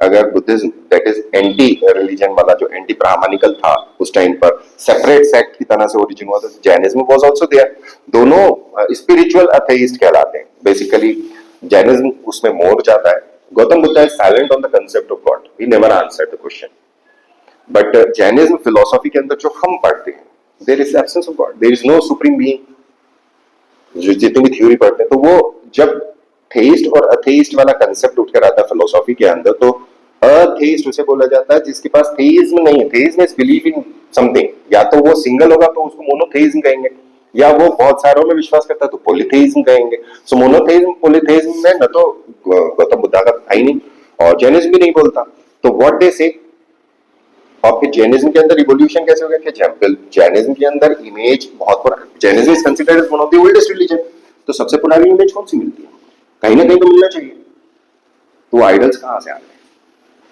अगर Buddhism that is anti religion वाला, जो एंटी ब्राह्मणिकल था उस टाइम पर, सेपरेट सेक्ट की तरह से ओरिजिन हुआ, तो जैनिज्म वाज आल्सो देयर। दोनों स्पिरिचुअल अथेइस्ट कहलाते हैं बेसिकली। जैनिज्म उसमें मोर जाता है। Gautam Buddha is silent on the concept of god, he never answered the question. But Jainism philosophy के अंदर जो हम पढ़ते हैं, there is absence of god, there is no supreme being. जो जितनी भी थ्योरी पढ़ते हैं, तो वो जब थेइस्ट और अथेइस्ट वाला कंसेप्ट उठकर आता है फिलोसॉफी के अंदर, तो अथेइस्ट उसे बोला जाता है जिसके पास थेइज्म नहीं है। थेइज्म इज बिलीव इन समथिंग, या तो वो सिंगल होगा तो उसको मोनोथेइज्म कहेंगे, या वो बहुत सारों में विश्वास करता है तो पॉलीथेइज्म कहेंगे। सो मोनोथेइज्म पॉलीथेइज्म में न तो गौतम बुद्ध का था ही नहीं, और जैनिज्म भी नहीं बोलता। तो व्हाट दे से, और फिर जैनिज्म के अंदर रिवोल्यूशन कैसे हो गया कि जैनिज्म के अंदर इमेज बहुत पुराना, Jainism is considered as one of the oldest religion, तो सबसे पुरानी इमेज कौन सी मिलती है, कहीं ना कहीं तो मिलना चाहिए, तो आइडल्स कहाँ से आ गए।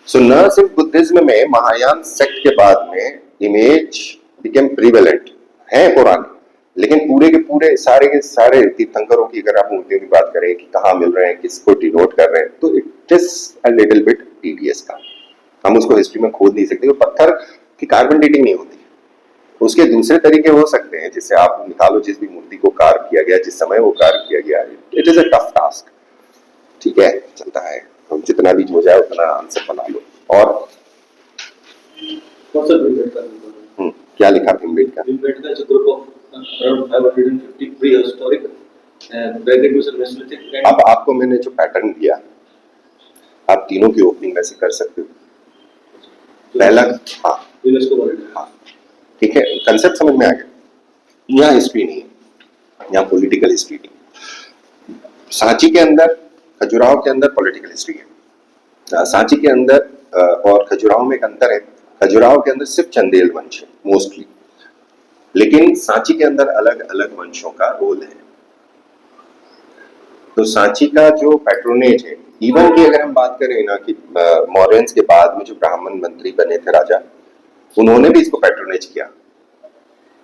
सो न सिर्फ बुद्धिज्म में महायान सेक्ट के बाद में इमेज बिकेम प्रिवेलेंट है पुरानी, लेकिन पूरे के सारे तीर्थंकरों की अगर आप मूर्तियों की बात करें कि कहाँ मिल रहे हैं, किसको डिनोट कर रहे हैं, तो it is a little bit tedious का, हम उसको हिस्ट्री में खोद नहीं सकते, वो पत्थर की कार्बन डेटिंग नहीं होती। उसके दूसरे तरीके हो सकते हैं, जिससे आप निकालो जिस भी मूर्ति को कार्व किया गया, जिस समय वो कार्व किया गया, it is a tough task, ठीक है, चलता है, हम जितना भी हो जाए उतना आंसर बना लो। और कौन सा भीमबेटका? क्या लिखा Bhimbetka? Bhimbetka is a group of around 550 prehistoric bracket with Mesolithic and अब आपको मैंने जो पैटर्न दिया, आप तीनों की ओपनिंग वैसे कर सकते हो। पहला, हाँ यूनेस्को वर्ल्ड, हाँ ठीक है, कंसेप्ट समझ में आ गया। यहाँ हिस्ट्री नहीं है, यहाँ पॉलिटिकल हिस्ट्री नहीं। सांची के अंदर, खजुराहो के अंदर पॉलिटिकल हिस्ट्री है। सांची के अंदर और खजुराहो में एक अंतर है, खजुराहो के अंदर सिर्फ चंदेल वंश है मोस्टली, लेकिन सांची के अंदर अलग अलग वंशों का रोल है। तो सांची का जो पैट्रोनेज है, इवन की अगर हम बात करें ना कि मौर्यंस के बाद में जो ब्राह्मण मंत्री बने थे राजा, उन्होंने भी इसको पैट्रोनेज किया,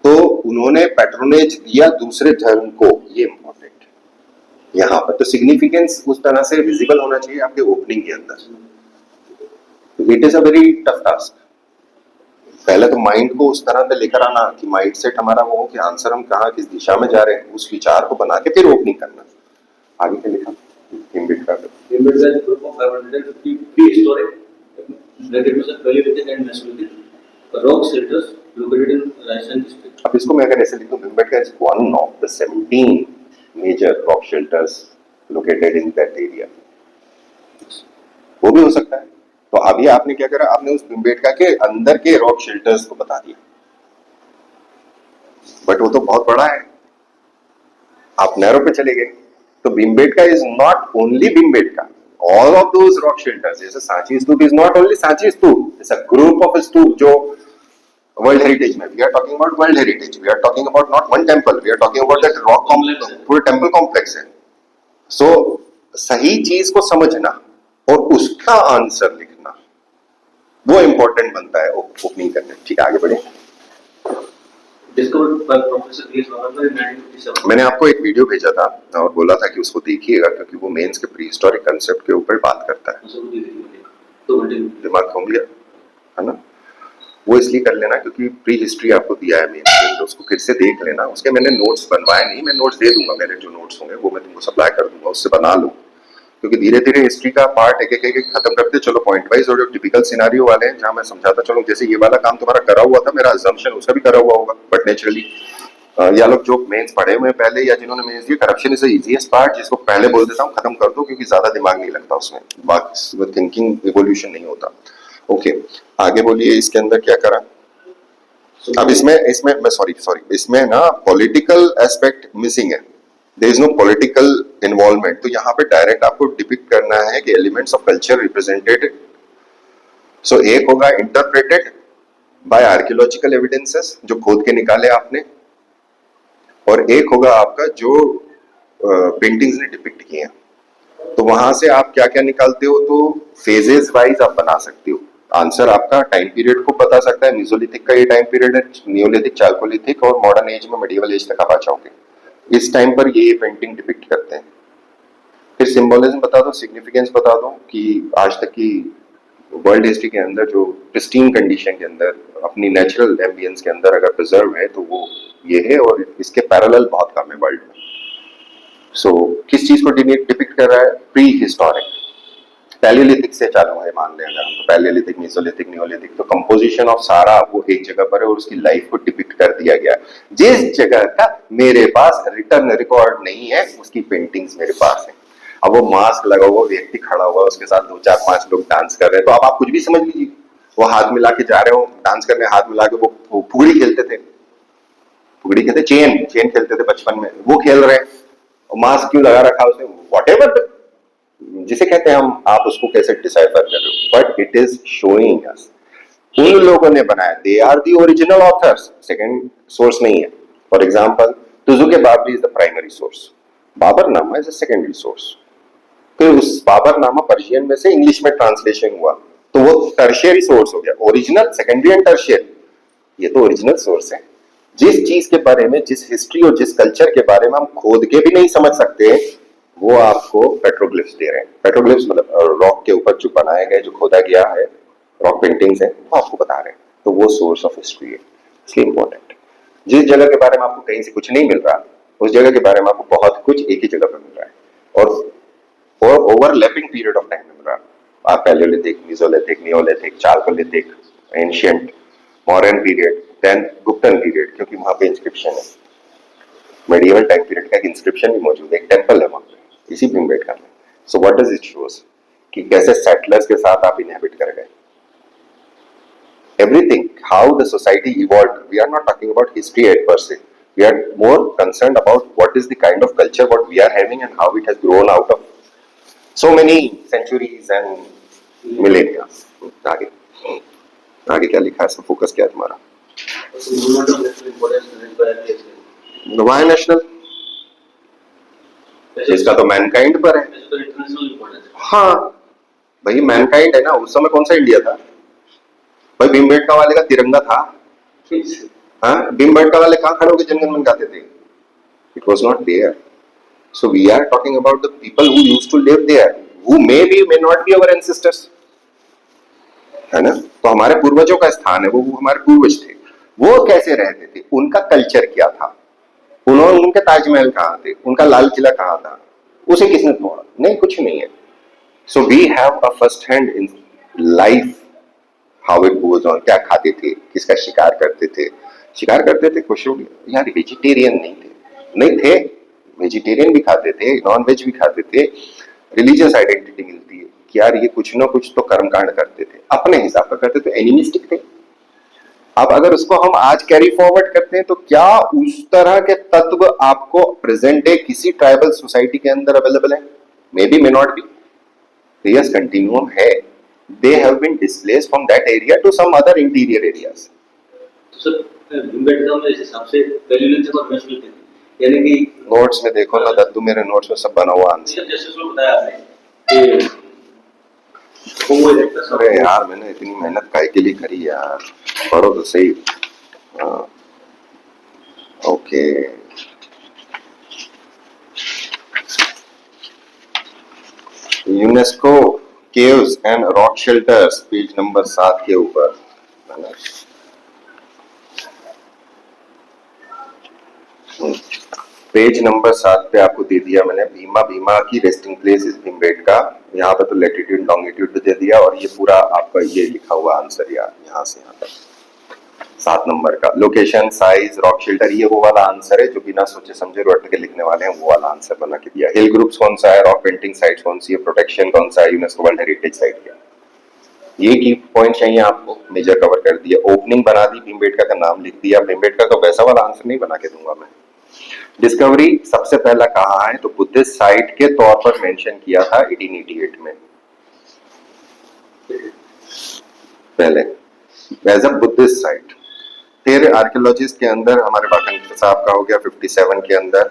तो उन्होंने पैट्रोनेज दिया दूसरे धर्म को, ये इंपॉर्टेंट है यहाँ पर। तो सिग्निफिकेंस उस तरह से विजिबल होना चाहिए आपके ओपनिंग के अंदर। It is a very tough task. पहले तो माइंड को उस तरह से लेकर आना कि माइंड सेट हमारा वो हो कि आंसर हम कहाँ किस दिशा में जा रहे हैं, उस विचार को बना के फिर ओपनिंग करना। आगे क्या लिखा Bhimbetka? Bhimbetka is a group of 550 prehistoric bracket with Paleolithic and Mesolithic rock shelters located in Rajasthan district. अब इसको मैं अगर ऐसे लिखूं, Bhimbetka is one of the 17 major rock shelters located in that area, वो भी हो सकता है। तो अभी आपने क्या करा, आपने उस भीमबेटका के अंदर के रॉक शेल्टर्स को बता दिया, बट वो तो बहुत बड़ा है, आप नैरो पे चले गए। तो Bhimbetka is not only Bhimbetka, all of those rock shelters, जैसे Sanchi stupa is not only Sanchi stupa, it's a group of stupa जो वर्ल्ड हेरिटेज में, we are talking about world heritage, we are talking about not one temple, we are talking about that rock complex, पूरे temple complex है। So सही चीज को समझना और उसका आंसर लिखना, वो इंपॉर्टेंट बनता है ओपनिंग करने। ठीक है, आगे बढ़े। Discovered by Professor V.S. Ramanathan in 1957. मैंने आपको एक वीडियो भेजा था और बोला था कि उसको देखिएगा, क्योंकि वो मेंस के प्री हिस्टोरिक कंसेप्ट के ऊपर बात करता है। तो घंटे दिमाग घूम गया है ना, वो इसलिए कर लेना क्योंकि प्री हिस्ट्री आपको दिया है मेंस के, तो उसको फिर से देख लेना। उसके मैंने नोट्स बनवाए नहीं, मैं नोट्स दे दूंगा, मेरे जो नोट्स होंगे वो मैं तुमको सप्लाई कर दूंगा, उससे बना लो, क्योंकि धीरे धीरे हिस्ट्री का पार्ट एक एक खत्म करते चलो पॉइंट वाइज। और जो टिपिकल सिनारियो वाले हैं जहां मैं समझाता चलो, जैसे ये वाला काम तुम्हारा करा हुआ था, मेरा अजम्पशन उसका भी करा हुआ होगा, बट नेचुरली या लोग जो मेंस पढ़े हुए हैं पहले या जिन्होंने मेंस दिया, corruption is the easiest part, जिसको पहले बोल देता हूँ खत्म कर दो, क्योंकि ज्यादा दिमाग नहीं लगता उसमें, बाकी थिंकिंग इवोल्यूशन नहीं होता। ओके, आगे बोलिए, इसके अंदर क्या करा। अब इसमें मैं सॉरी इसमें ना पॉलिटिकल एस्पेक्ट मिसिंग है, there is no political involvement. तो यहाँ पे डायरेक्ट आपको डिपिक्ट करना है कि elements of culture represented. So एक होगा इंटरप्रेटेड बाय आर्कियोलॉजिकल एविडेंसेस, जो खोद के निकाले आपने, और एक होगा आपका जो पेंटिंग्स ने डिपिक्ट किए हैं। तो वहां से आप क्या क्या निकालते हो, तो फेजेस वाइज आप बना सकते हो आंसर। आपका टाइम पीरियड को बता सकता है, मेसोलिथिक का ये टाइम पीरियड है, नियोलिथिक, चाल्कोलिथिक और मॉडर्न एज में मेडिवल एज तक आप आ जाओगे, इस टाइम पर ये पेंटिंग डिपिक्ट करते हैं। फिर सिंबोलिज्म बता दो, सिग्निफिकेंस बता दो कि आज तक की वर्ल्ड हिस्ट्री के अंदर जो प्रिस्टीन कंडीशन के अंदर अपनी नेचुरल एम्बियंस के अंदर अगर प्रिजर्व है तो वो ये है, और इसके पैरेलल बहुत कम है वर्ल्ड में। सो किस चीज को डिपिक्ट कर रहा है, प्री हिस्टोरिक, पैलियोलिथिक से चालू है मान लें अगर हम, तो पैलियोलिथिक, मेसोलिथिक, नियोलिथिक, तो कंपोजिशन ऑफ सारा वो एक जगह पर है और उसकी लाइफ को डिपिक्ट कर दिया गया। जिस जगह का मेरे पास रिटर्न रिकॉर्ड नहीं है, उसकी पेंटिंग्स मेरे पास है। अब वो मास्क लगा हुआ व्यक्ति खड़ा हुआ, उसके साथ 2 4 5 लोग डांस कर रहे हैं, तो अब आप कुछ भी समझ लीजिए, वो हाथ मिला के जा रहे हो डांस करने, हाथ मिला के वो फुगड़ी खेलते थे, फुगड़ी कहते चेन खेलते थे बचपन में, वो खेल रहे हैं, मास्क क्यों लगा रखा उसने, व्हाटएवर जिसे कहते हैं हम, आप उसको कैसे डिसाइफर कर रहे हो, but it is showing us उन लोगों ने बनाया, they are the original authors, second source नहीं है। फॉर एग्जाम्पल तुजुके Baburi is the primary source, Baburnama is the secondary source. फिर उस बाबरनामा पर्शियन में से इंग्लिश में ट्रांसलेशन हुआ, तो वो टर्शियरी सोर्स हो गया। ओरिजिनल, सेकेंडरी एंड टर्शियरी, ये तो ओरिजिनल सोर्स है। जिस चीज के बारे में, जिस हिस्ट्री और जिस कल्चर के बारे में हम खोद के भी नहीं समझ सकते, वो आपको पेट्रोग्लिफ्स दे रहे हैं। पेट्रोग्लिफ्स मतलब रॉक के ऊपर जो बनाए गए, जो खोदा गया है, रॉक पेंटिंग्स है, वो आपको बता रहे हैं। तो वो सोर्स ऑफ हिस्ट्री है, इसलिए इंपॉर्टेंट। जिस जगह के बारे में आपको कहीं से कुछ नहीं मिल रहा, उस जगह के बारे में आपको बहुत कुछ एक ही जगह पर मिल रहा है, और ओवरलैपिंग पीरियड ऑफ टाइम में मिल रहा है। आप palaeolithic, mesolithic, neolithic, chalcolithic, ancient, modern period, then Guptan period, क्योंकि वहां पे इंस्क्रिप्शन है। मेडिएवल टाइम पीरियड का एक इंस्क्रिप्शन भी मौजूद है, एक टेंपल है वहां पे, इसी भीमबेटका में। So what does it shows कि कैसे सेटलर्स के साथ आप इनहेबिट कर गए। Everything, how the society evolved. We are not talking about history per se. We are more concerned about what is the kind of culture what we are having and how it has grown out of so many centuries and millennia. आगे आगे क्या लिखा है, सब focus क्या है तुम्हारा? movement of national importance led by ISL. Why national, इसका तो मैनकाइंड पर है। ऐसे तो इंटरनेशनल इंपॉर्टेंस है। हाँ भाई, मैनकाइंड है ना। उस समय कौन सा इंडिया था भाई? भीमबेटका वाले का तिरंगा था। हाँ, भीमबेटका वाले कहाँ खड़े होकर जनगण मन गाते थे? It was not there. So we are talking about the people who used to live there, who may be may not be our ancestors, है ना। तो हमारे पूर्वजों का स्थान है, वो हमारे पूर्वज थे। वो कैसे रहते थे, उनका कल्चर क्या था, उन्होंने, उनके ताजमहल कहाँ थे, उनका लाल किला कहाँ था, उसे किसने तोड़ा? नहीं, कुछ नहीं है। So we have a first hand in life how it goes on. क्या खाते थे, किसका शिकार करते थे? शिकार करते थे खुश हो गए यार। वेजिटेरियन नहीं थे, नहीं थे, वेजिटेरियन भी खाते थे, नॉन वेज भी खाते थे। रिलीजियस आइडेंटिटी मिलती है कि यार ये कुछ ना कुछ तो कर्मकांड करते थे, अपने हिसाब का करते थे, एनिमिस्टिक थे। अब अगर उसको हम आज कैरी फॉरवर्ड करते हैं, तो क्या उस तरह के तत्व आपको प्रेजेंट डे किसी ट्राइबल सोसाइटी के अंदर अवेलेबल है? मे be, may not B. Yes, continuum है। They have been displaced from that area to some other interior areas. तो सर भीमबेटका में इस हिसाब से पैलियोलिथिक और मेसोलिथिक, यानी कि नोट्स में देखो ना दद्दू, मेरे नोट्स में सब बना हुआ आंसर। जैसे उसमें बताया आपने कि होमो इरेक्टस। अरे यार, मैंने इतनी मेहनत काय के लिए करी यार, पढ़ो तो सही। हाँ, okay. UNESCO caves and rock shelters, page number 7 के ऊपर। पेज नंबर 7 पे आपको दे दिया मैंने, भीमा की रेस्टिंग प्लेस इज भीमबेटका। यहाँ पे तो लैटिट्यूड लॉन्गिट्यूड दे दिया, और ये पूरा आपका ये लिखा हुआ आंसर यार, यहाँ से यहाँ तक 7 नंबर का। लोकेशन, साइज, रॉक शेल्टर, ये वो वाला आंसर है जो बिना सोचे समझे रट के लिखने वाले हैं, वो वाला आंसर बना के दिया। हिल ग्रुप्स कौन सा है, रॉक पेंटिंग साइट्स कौन सी है, प्रोटेक्शन कौन सा है, यूनेस्को वर्ल्ड हेरिटेज साइट क्या। ये की पॉइंट चाहिए आपको, मेजर कवर कर दिया। ओपनिंग बना दी, भीमबेटका का नाम लिख दिया। भीमबेटका का वैसा वाला आंसर नहीं बना के दूंगा मैं। डिस्कवरी सबसे पहला कहाँ है, तो बुद्धिस्ट साइट के तौर पर मेंशन किया था 1888 में, पहले एज अ बुद्धिस्ट साइट। फिर आर्कियोलॉजिस्ट के अंदर हमारे बाकन साहब का हो गया 57 के अंदर।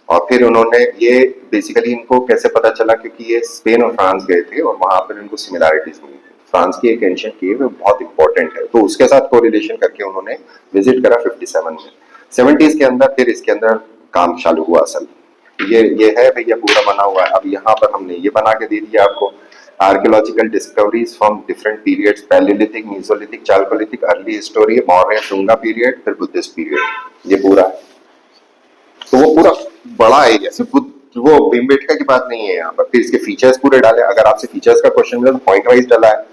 और फिर उन्होंने ये बेसिकली, इनको कैसे पता चला, क्योंकि ये स्पेन और फ्रांस गए थे और वहां पर इनको सिमिलैरिटीज मिली थी। फ्रांस की एक एंशिएंट केव बहुत इंपॉर्टेंट है, तो उसके साथ कोरिलेशन करके उन्होंने विजिट करा 57 में। 70s के अंदर फिर इसके अंदर काम चालू हुआ असल। ये है भैया पूरा बना हुआ है। अब यहाँ पर हमने ये बना के दे दिया आपको, archaeological discoveries from different periods, Palaeolithic, Mesolithic, chalcolithic, early history, Maurya Shunga period, फिर बुद्धिस्ट पीरियड, ये पूरा है। तो वो पूरा बड़ा एरिया, सिर्फ वो भीमबेटका की बात नहीं है यहाँ पर। फिर इसके फीचर्स पूरे डाले, अगर आपसे फीचर्स का क्वेश्चन मिला तो पॉइंट वाइज डाला है।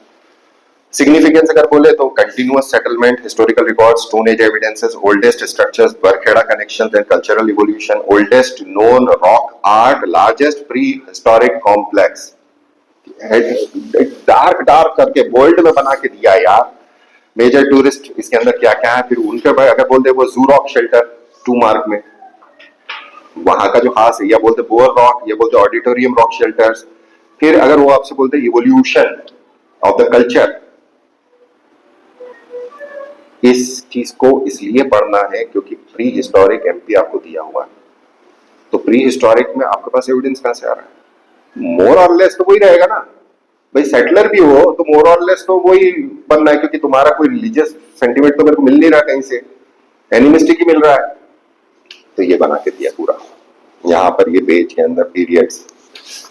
सिग्निफिकेंस अगर बोले तो continuous settlement, historical record, stone age evidences, oldest structures, Barkheda connections and cultural evolution, oldest known rock art, largest pre historic complex. Dark करके बोल्ड में बना के दिया यार। मेजर टूरिस्ट इसके अंदर क्या क्या है, फिर उनके अगर बोलते वो जू रॉक शेल्टर 2 मार्क में, वहां का जो खास है, या बोलते बोर रॉक, या बोलते ऑडिटोरियम रॉक शेल्टर्स। फिर अगर वो आपसे बोलते इवोल्यूशन ऑफ द कल्चर, इस चीज को इसलिए पढ़ना है क्योंकि प्री हिस्टोरिक एमपी आपको दिया हुआ है, तो प्री हिस्टोरिक में आपके पास एविडेंस कहां से आ रहा है? मोर और लेस तो वही रहेगा ना भाई, सेटलर भी हो तो मोर और लेस तो वही बनना है, क्योंकि तुम्हारा कोई रिलीजियस सेंटिमेंट तो मेरे को मिल नहीं रहा कहीं से, एनिमिस्टिक ही मिल रहा है। तो ये बना के दिया पूरा यहाँ पर ये पेज के अंदर पीरियड्स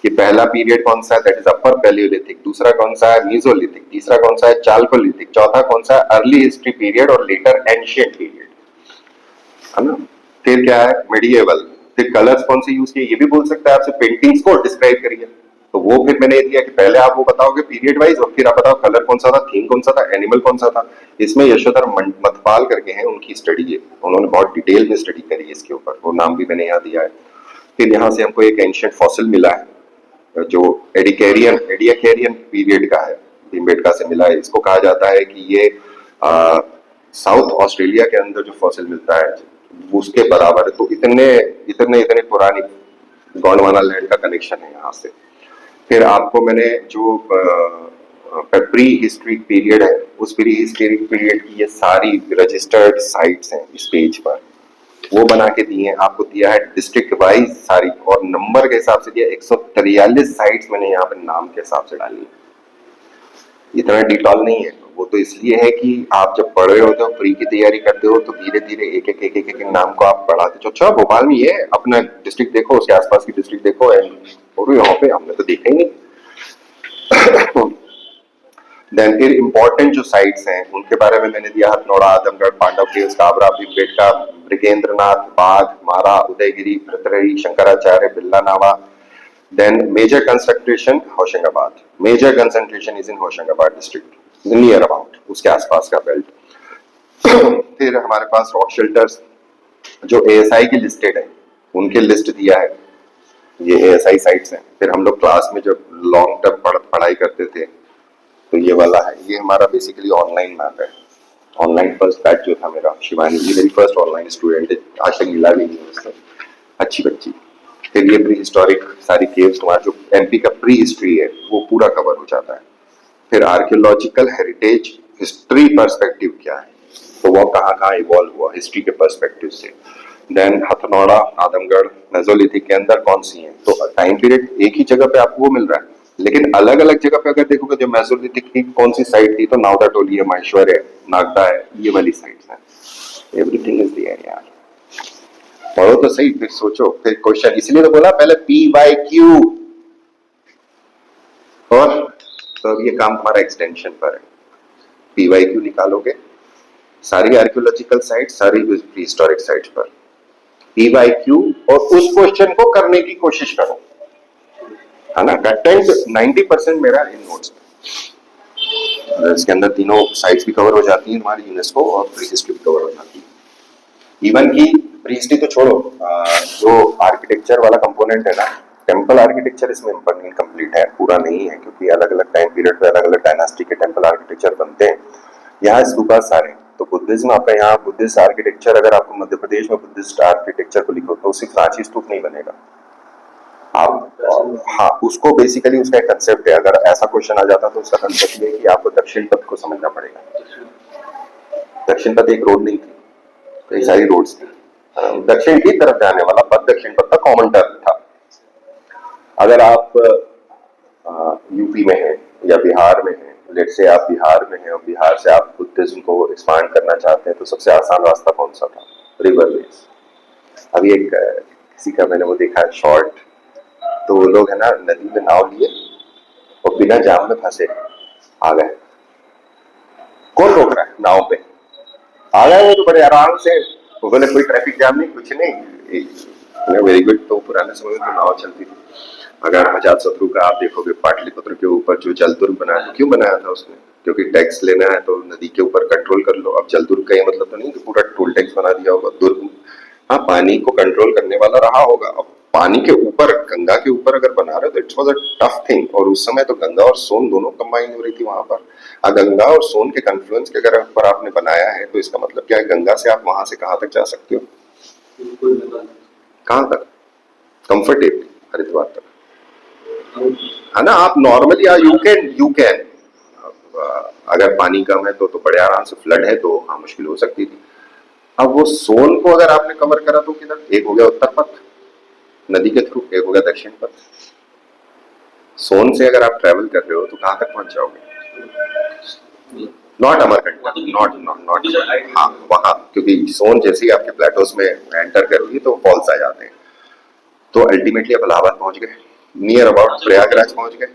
कि पहला पीरियड कौन सा है, दैट इज अपर पैलियोलिथिक, दूसरा कौन सा है मीसोलिथिक, तीसरा कौन सा है चाल्कोलिथिक, चौथा कौन सा है अर्ली हिस्ट्री पीरियड और लेटर एंशिएंट पीरियड, है ना। फिर क्या है मेडिएवल, फिर कलर्स कौन से यूज किए ये भी बोल सकता है आपसे, पेंटिंग्स को डिस्क्राइब करिए, तो वो फिर मैंने ये दिया कि पहले आप वो बताओगे पीरियड वाइज और फिर आप बताओ कलर कौन सा था, थीम कौन सा था, एनिमल कौन सा था। इसमें यशोधर मतपाल करके हैं, उनकी स्टडी है, उन्होंने बहुत डिटेल में स्टडी करी है इसके ऊपर, वो नाम भी मैंने यहाँ दिया है। फिर यहाँ से हमको एक एंशिएंट फॉसिल मिला है जो एडियाकेरियन पीरियड का है, भीमबेटका से मिला है। इसको कहा जाता है कि ये साउथ ऑस्ट्रेलिया के अंदर जो फॉसिल मिलता है उसके बराबर है, तो इतने इतने इतने पुरानी गोंडवाना लैंड का कनेक्शन है यहाँ से। फिर आपको मैंने जो प्री हिस्ट्रिक पीरियड है उस प्री हिस्ट्रिक पीरियड की ये सारी रजिस्टर्ड साइट्स हैं इस पेज पर, वो बना के दिए हैं। आपको दिया है डिस्ट्रिक्ट वाइज सारी और नंबर के हिसाब से दिया, 143 साइट्स मैंने यहाँ पे नाम के हिसाब से डाली है। इतना डिटेल नहीं है, वो तो इसलिए है कि आप जब पढ़ रहे होते हो प्री की तैयारी करते हो तो धीरे धीरे एक नाम को आप बढ़ाते हो। अच्छा भोपाल में ये अपना डिस्ट्रिक्ट देखो, उसके आसपास की डिस्ट्रिक्ट देखो, और यहाँ पे हमने तो देखा ही नहीं। देन फिर इंपॉर्टेंट जो साइट्स हैं उनके बारे में मैंने दिया, हथनोड़ा, आदमगढ़, पांडव केव्स, काबरा, भीमबेटका, ब्रिगेंद्रनाथ, बाग, मारा, उदयगिरी, भृतृहरि, शंकराचार्य, बिल्ला नावा। Then major concentration Hoshangabad, major concentration is in Hoshangabad district, near about उसके आसपास का बेल्ट। फिर हमारे पास रॉक शेल्टर्स जो एएसआई की लिस्टेड है उनके लिस्ट दिया है, ये एएसआई साइट्स हैं। फिर हम लोग क्लास में जब लॉन्ग टर्म पढ़ाई करते थे तो ये वाला है, ये हमारा बेसिकली ऑनलाइन मैप है। ऑनलाइन फर्स्ट बैच जो था मेरा, शिवानी जी मेरी फर्स्ट ऑनलाइन स्टूडेंट है, आज तक मिला भी नहीं उससे, अच्छी बच्ची। फिर ये प्री हिस्टोरिक सारी केव्स, तुम्हारा जो एमपी का प्री हिस्ट्री है वो पूरा कवर हो जाता है। फिर आर्कियोलॉजिकल हेरिटेज हिस्ट्री पर्सपेक्टिव क्या है, तो वो कहाँ इवॉल्व हुआ हिस्ट्री के पर्सपेक्टिव से। देन हथनौड़ा, आदमगढ़, मेसोलिथिक के अंदर कौन सी है, तो टाइम पीरियड एक ही जगह पे आपको वो मिल रहा है, लेकिन अलग अलग जगह पे अगर देखोगे जो मेसोलिथिक की कौन सी साइट थी, तो नावदा टोली है, माहेश्वर है, नागदा है, ये वाली साइट्स है। एवरीथिंग इज देयर यार, पढ़ो तो सही फिर सोचो, फिर क्वेश्चन, इसलिए तो बोला पहले पी बाई क्यू। और तो अब ये काम तुम्हारा एक्सटेंशन पर है, पी बाई क्यू निकालोगे सारी आर्कियोलॉजिकल साइट, सारी हिस्टोरिक साइट पर पी बाई क्यू, और उस क्वेश्चन को करने की कोशिश करो, है ना। कंटेंट 90% मेरा इन नोट्स में, इसके अंदर तीनों साइट्स भी कवर हो जाती है हमारी, यूनेस्को और प्री हिस्ट्री भी कवर हो जाती है। इवन की प्री हिस्ट्री तो छोड़ो, जो आर्किटेक्चर वाला कंपोनेंट है ना, टेम्पल आर्किटेक्चर इसमें इनकम्प्लीट है, पूरा नहीं है, क्योंकि अलग अलग टाइम पीरियड पे अलग अलग डायनास्टी के टेम्पल आर्किटेक्चर बनते हैं। यहाँ स्तूपा सारे, तो बुद्धिज्म आपका यहाँ बुद्धिस्ट आर्किटेक्चर, अगर आपको मध्य प्रदेश में बुद्धिस्ट आर्किटेक्चर को लिखो तो सिर्फ रांची स्तूप नहीं बनेगा आप, हाँ उसको बेसिकली उसका एक कंसेप्ट है। अगर ऐसा क्वेश्चन आ जाता तो उसका कंसेप्ट ये है कि आपको दक्षिण पथ को समझना पड़ेगा। दक्षिण पथ एक रोड नहीं थी, कई सारी रोड्स थी, दक्षिण की तरफ जाने वाला पथ दक्षिण पथ का कॉमन टर्म था। अगर आप यूपी में हैं या बिहार में हैं, लेट से आप बिहार में हैं और बिहार से आप बुद्धिज्म को एक्सपांड करना चाहते हैं, तो सबसे आसान रास्ता कौन सा था, रिवर वेज। अभी एक किसी का मैंने वो देखा है शॉर्ट, तो वो लोग है ना नदी में नाव लिए और बिना जाम में फंसे आ गए, कौन रोक रहा है, नाव पे आ गए वो तो बड़े आराम से, वो बोले कोई ट्रैफिक जाम नहीं कुछ नहीं, वेरी गुड। तो पुराने समय में तो नाव चलती थी। अगर अजातशत्रु का आप देखोगे पाटलिपुत्र के ऊपर जो जलदुर्ग बनाया, क्यों बनाया था उसने, क्योंकि टैक्स लेना है तो नदी के ऊपर कंट्रोल कर लो। अब जलदुर्ग का ये मतलब तो नहीं कि पूरा टोल टैक्स बना दिया होगा, दुर्ग हाँ पानी को कंट्रोल करने वाला रहा होगा। अब पानी के ऊपर, गंगा के ऊपर अगर बना रहे हो तो it's was a tough thing, और उस समय तो गंगा और सोन दोनों कंबाइन हो रही थी वहां पर। गंगा और सोन के कन्फ्लुएंस के अगर पर आपने बनाया है तो इसका मतलब क्या है, गंगा से आप वहां से कहां तक जा सकते हो, कहां तक, कंफर्टेबली हरिद्वार तक, है ना। आप नॉर्मली यू कैन अगर पानी कम है तो बड़े आराम से, फ्लड है तो हाँ मुश्किल हो सकती थी। अब वो सोन को अगर आपने कवर करा तो किधर, एक हो गया उत्तर पथ नदी के थ्रू, एक हो गया दक्षिण पथ। सोन से अगर आप ट्रेवल कर रहे हो तो कहाँ तक पहुंच जाओगे? Not Amarkantak, not not not हाँ वहां, क्योंकि सोन जैसे ही आपके प्लेटोस में एंटर करोगी तो फॉल्स आ जाते हैं। तो अल्टीमेटली आप इलाहाबाद पहुंच गए, नियर अबाउट प्रयागराज पहुंच गए।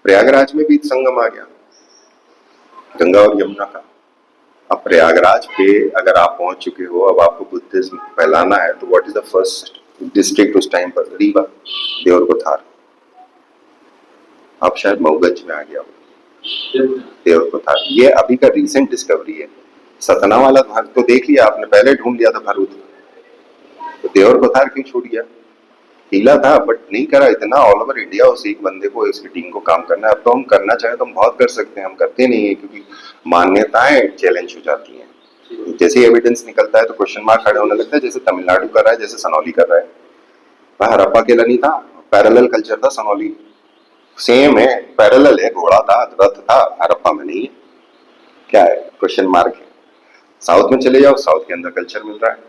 प्रयागराज में भी संगम आ गया गंगा और यमुना का। अब प्रयागराज पे अगर आप पहुंच चुके हो, अब आपको बुद्धिज्म फैलाना है, तो what is the first district उस टाइम पर? रीवा, देवरकोथार। अब शायद मऊगंज में आ गया हो देवरकोथार। ये अभी का रीसेंट डिस्कवरी है। सतना वाला घर तो देख लिया आपने, पहले ढूंढ लिया था भरूच, तो देवरकोथार क्यों छूट गया? हीला था बट नहीं करा। इतना ऑल ओवर इंडिया उस एक बंदे को, इसकी टीम को काम करना है। अब तो हम करना चाहें तो हम बहुत कर सकते हैं, हम करते नहीं है क्योंकि मान्यताएं चैलेंज हो जाती हैं। जैसे एविडेंस निकलता है तो क्वेश्चन मार्क खड़े होने लगता है, जैसे तमिलनाडु कर रहा है, जैसे सनौली कर रहा है। वह हड़प्पा अकेला नहीं था, पैरेलल कल्चर था सनौली, सेम है, पैरेलल है, घोड़ा था, रथ था, हड़प्पा में नहीं है। क्या है? क्वेश्चन मार्क है। साउथ में चले जाओ, साउथ के अंदर कल्चर मिल रहा है।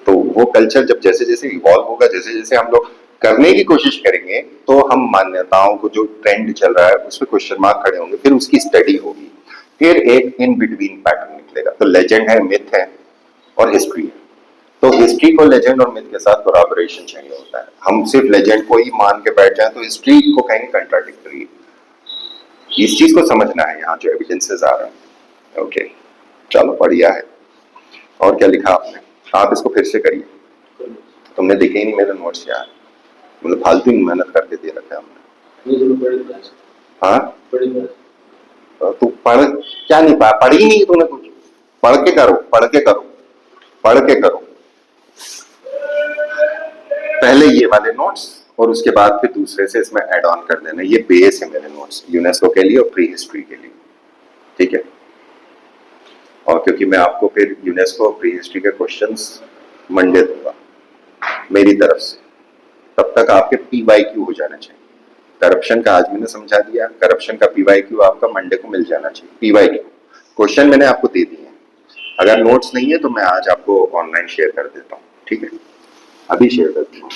तो वो कल्चर जब जैसे जैसे इवॉल्व होगा, जैसे जैसे हम लोग करने की कोशिश करेंगे, तो हम मान्यताओं को, जो ट्रेंड चल रहा है उस पर क्वेश्चन मार्क खड़े होंगे, फिर उसकी स्टडी होगी, फिर एक इन बिटवीन पैटर्न निकलेगा। तो लेजेंड है, मिथ है और हिस्ट्री है। तो हिस्ट्री को लेजेंड और मिथ के साथ कोलैबोरेशन चाहिए होता है। हम सिर्फ लेजेंड को ही मान के बैठ जाए तो हिस्ट्री को कहेंगे कंट्राडिक्टरी। इस चीज को समझना है यहाँ जो एविडेंसेस आ रहे हैं। ओके, चलो बढ़िया है। और क्या लिखा आपने? आप इसको फिर से करिए। तुमने देखे ही नहीं मेरे नोट्स यार, मतलब फालतू ही मेहनत करके दे रखा है हमने। हाँ, तू पढ़, क्या नहीं पढ़ ही नहीं तूने कुछ। पढ़ के करो, पढ़ के करो, पढ़ के करो। पहले ये वाले नोट्स और उसके बाद फिर दूसरे से इसमें ऐड ऑन कर देना। ये बेस है मेरे नोट्स यूनेस्को के लिए और प्री हिस्ट्री के लिए, ठीक है। और क्योंकि मैं आपको फिर यूनेस्को और प्री हिस्ट्री के क्वेश्चंस मंडे दूंगा मेरी तरफ से, तब तक आपके PYQ हो जाना चाहिए। करप्शन का आज मैंने समझा दिया, करप्शन का PYQ आपका मंडे को मिल जाना चाहिए। PYQ क्वेश्चन मैंने आपको दे दिए हैं। अगर नोट्स नहीं है तो मैं आज आपको ऑनलाइन शेयर कर देता हूँ, ठीक है, अभी शेयर कर दूंगा।